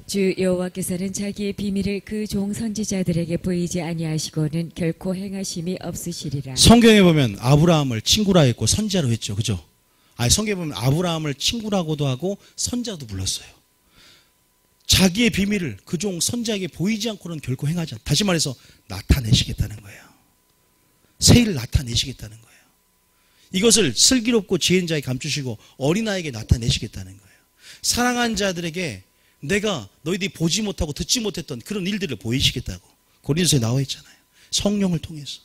주 여호와께서는 자기의 비밀을 그 종 선지자들에게 보이지 아니하시고는 결코 행하심이 없으시리라. 성경에 보면 아브라함을 친구라 했고 선지자로 했죠. 그죠? 성경에 보면 아브라함을 친구라고도 하고 선지자도 불렀어요. 자기의 비밀을 그 종 선지자에게 보이지 않고는 결코 행하지 않다. 다시 말해서 나타내시겠다는 거예요. 새 일을 나타내시겠다는 거예요. 이것을 슬기롭고 지혜인 자에게 감추시고 어린아이에게 나타내시겠다는 거예요. 사랑한 자들에게 내가 너희들이 보지 못하고 듣지 못했던 그런 일들을 보이시겠다고 고린도서에 나와 있잖아요. 성령을 통해서.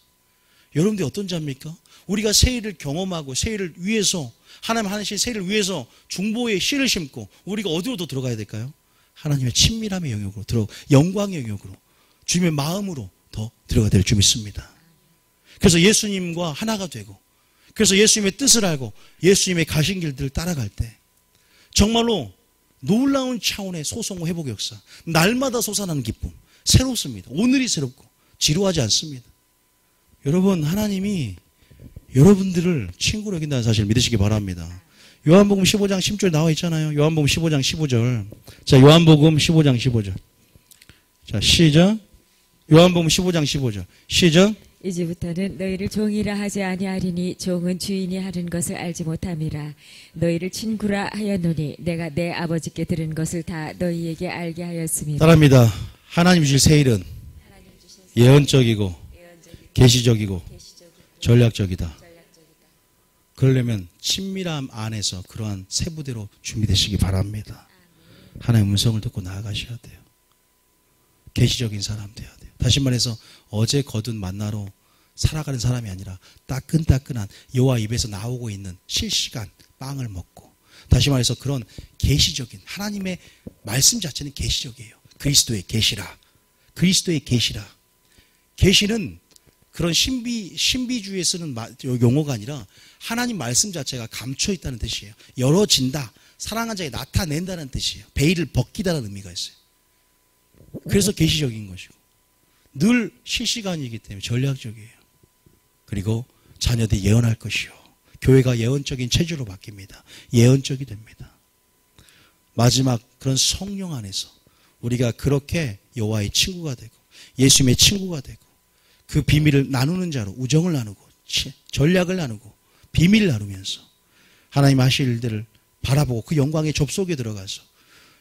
여러분들이 어떤 자입니까? 우리가 새 일을 경험하고 새 일을 위해서, 하나님 하나님 새 일을 위해서 중보의 씨를 심고 우리가 어디로 더 들어가야 될까요? 하나님의 친밀함의 영역으로 영광의 영역으로, 주님의 마음으로 더 들어가야 될 줄 믿습니다. 그래서 예수님과 하나가 되고, 그래서 예수님의 뜻을 알고 예수님의 가신 길들을 따라갈 때 정말로 놀라운 차원의 소송 회복 역사, 날마다 솟아나는 기쁨, 새롭습니다. 오늘이 새롭고 지루하지 않습니다. 여러분, 하나님이 여러분들을 친구로 여긴다는 사실을 믿으시기 바랍니다. 요한복음 15장 10절 나와 있잖아요. 요한복음 15장 15절. 자, 요한복음 15장 15절. 자, 시작. 요한복음 15장 15절. 시작. 이제부터는 너희를 종이라 하지 아니하리니 종은 주인이 하는 것을 알지 못함이라. 너희를 친구라 하였노니 내가 내 아버지께 들은 것을 다 너희에게 알게 하였음이라. 따라합니다. 하나님 주실 새 일은 예언적이고 계시적이고 전략적이다. 그러려면 친밀함 안에서 그러한 세부대로 준비되시기 바랍니다. 하나님의 음성을 듣고 나아가셔야 돼요. 계시적인 사람 돼야 돼요. 다시 말해서 어제 거둔 만나로 살아가는 사람이 아니라 따끈따끈한 여호와 입에서 나오고 있는 실시간 빵을 먹고, 다시 말해서 그런 계시적인 하나님의 말씀 자체는 계시적이에요. 그리스도의 계시라. 그리스도의 계시라. 계시는 그런 신비주의에 쓰는 용어가 아니라 하나님 말씀 자체가 감춰 있다는 뜻이에요. 열어진다. 사랑한 자에게 나타낸다는 뜻이에요. 베일을 벗기다는 의미가 있어요. 그래서 계시적인 것이고 늘 실시간이기 때문에 전략적이에요. 그리고 자녀들이 예언할 것이요. 교회가 예언적인 체질로 바뀝니다. 예언적이 됩니다. 마지막 그런 성령 안에서 우리가 그렇게 여호와의 친구가 되고 예수님의 친구가 되고 그 비밀을 나누는 자로 우정을 나누고 전략을 나누고 비밀을 나누면서 하나님 하실 일들을 바라보고 그 영광의 접속에 들어가서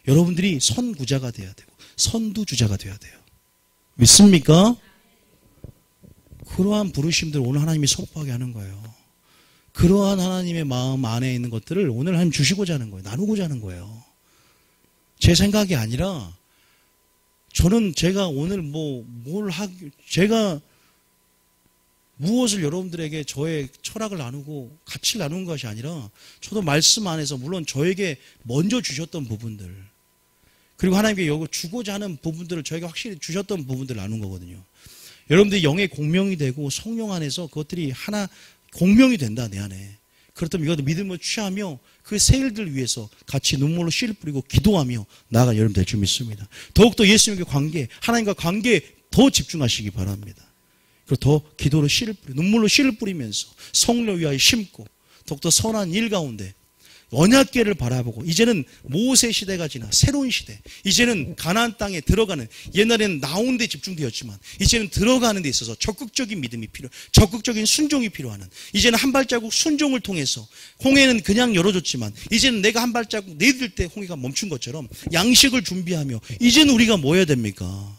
여러분들이 선구자가 돼야 되고 선두주자가 돼야 돼요. 믿습니까? 그러한 부르심들을 오늘 하나님이 선포하게 하는 거예요. 그러한 하나님의 마음 안에 있는 것들을 오늘 하나님 주시고자 하는 거예요. 나누고자 하는 거예요. 제 생각이 아니라 저는 제가 오늘 제가 무엇을 여러분들에게 저의 철학을 나누고 가치를 나누는 것이 아니라 저도 말씀 안에서 물론 저에게 먼저 주셨던 부분들 그리고 하나님께 주고자 하는 부분들을 저에게 확실히 주셨던 부분들을 나눈 거거든요. 여러분들이 영의 공명이 되고 성령 안에서 그것들이 하나 공명이 된다 내 안에. 그렇다면 이것도 믿음을 취하며 그 새 일들 위해서 같이 눈물로 씨를 뿌리고 기도하며 나아가 여러분 될 줄 믿습니다. 더욱더 예수님과 관계, 하나님과 관계에 더 집중하시기 바랍니다. 그리고 더 기도로 씨를 뿌리고 눈물로 씨를 뿌리면서 성령 위하여 심고 더욱더 선한 일 가운데 언약궤를 바라보고 이제는 모세 시대가 지나 새로운 시대, 이제는 가나안 땅에 들어가는, 옛날에는 나오는 데 집중되었지만 이제는 들어가는 데 있어서 적극적인 믿음이 적극적인 순종이 필요하는, 이제는 한 발자국 순종을 통해서 홍해는 그냥 열어줬지만 이제는 내가 한 발자국 내딜 때 홍해가 멈춘 것처럼 양식을 준비하며 이제는 우리가 뭐 해야 됩니까?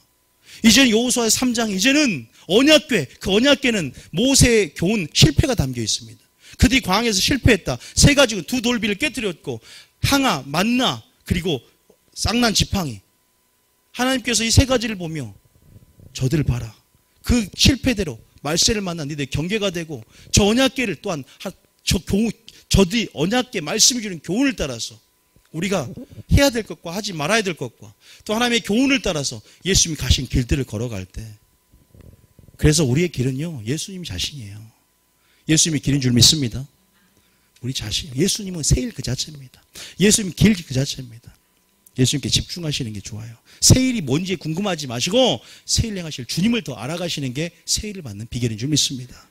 이제는 여호수아의 3장, 이제는 언약궤, 그 언약궤는 모세의 교훈 실패가 담겨 있습니다. 그들이 광야에서 실패했다. 세 가지 두 돌비를 깨뜨렸고 항아, 만나, 그리고 쌍난 지팡이. 하나님께서 이 세 가지를 보며 저들을 봐라. 그 실패대로 말세를 만난 니들 경계가 되고 저 언약궤를 또한 저들이 언약궤 말씀이 주는 교훈을 따라서 우리가 해야 될 것과 하지 말아야 될 것과 또 하나님의 교훈을 따라서 예수님이 가신 길들을 걸어갈 때, 그래서 우리의 길은요 예수님 자신이에요. 예수님이 길인 줄 믿습니다. 우리 자신, 예수님은 새 일 그 자체입니다. 예수님 길 그 자체입니다. 예수님께 집중하시는 게 좋아요. 새 일이 뭔지 궁금하지 마시고 새 일 행하실 주님을 더 알아가시는 게 새 일을 받는 비결인 줄 믿습니다.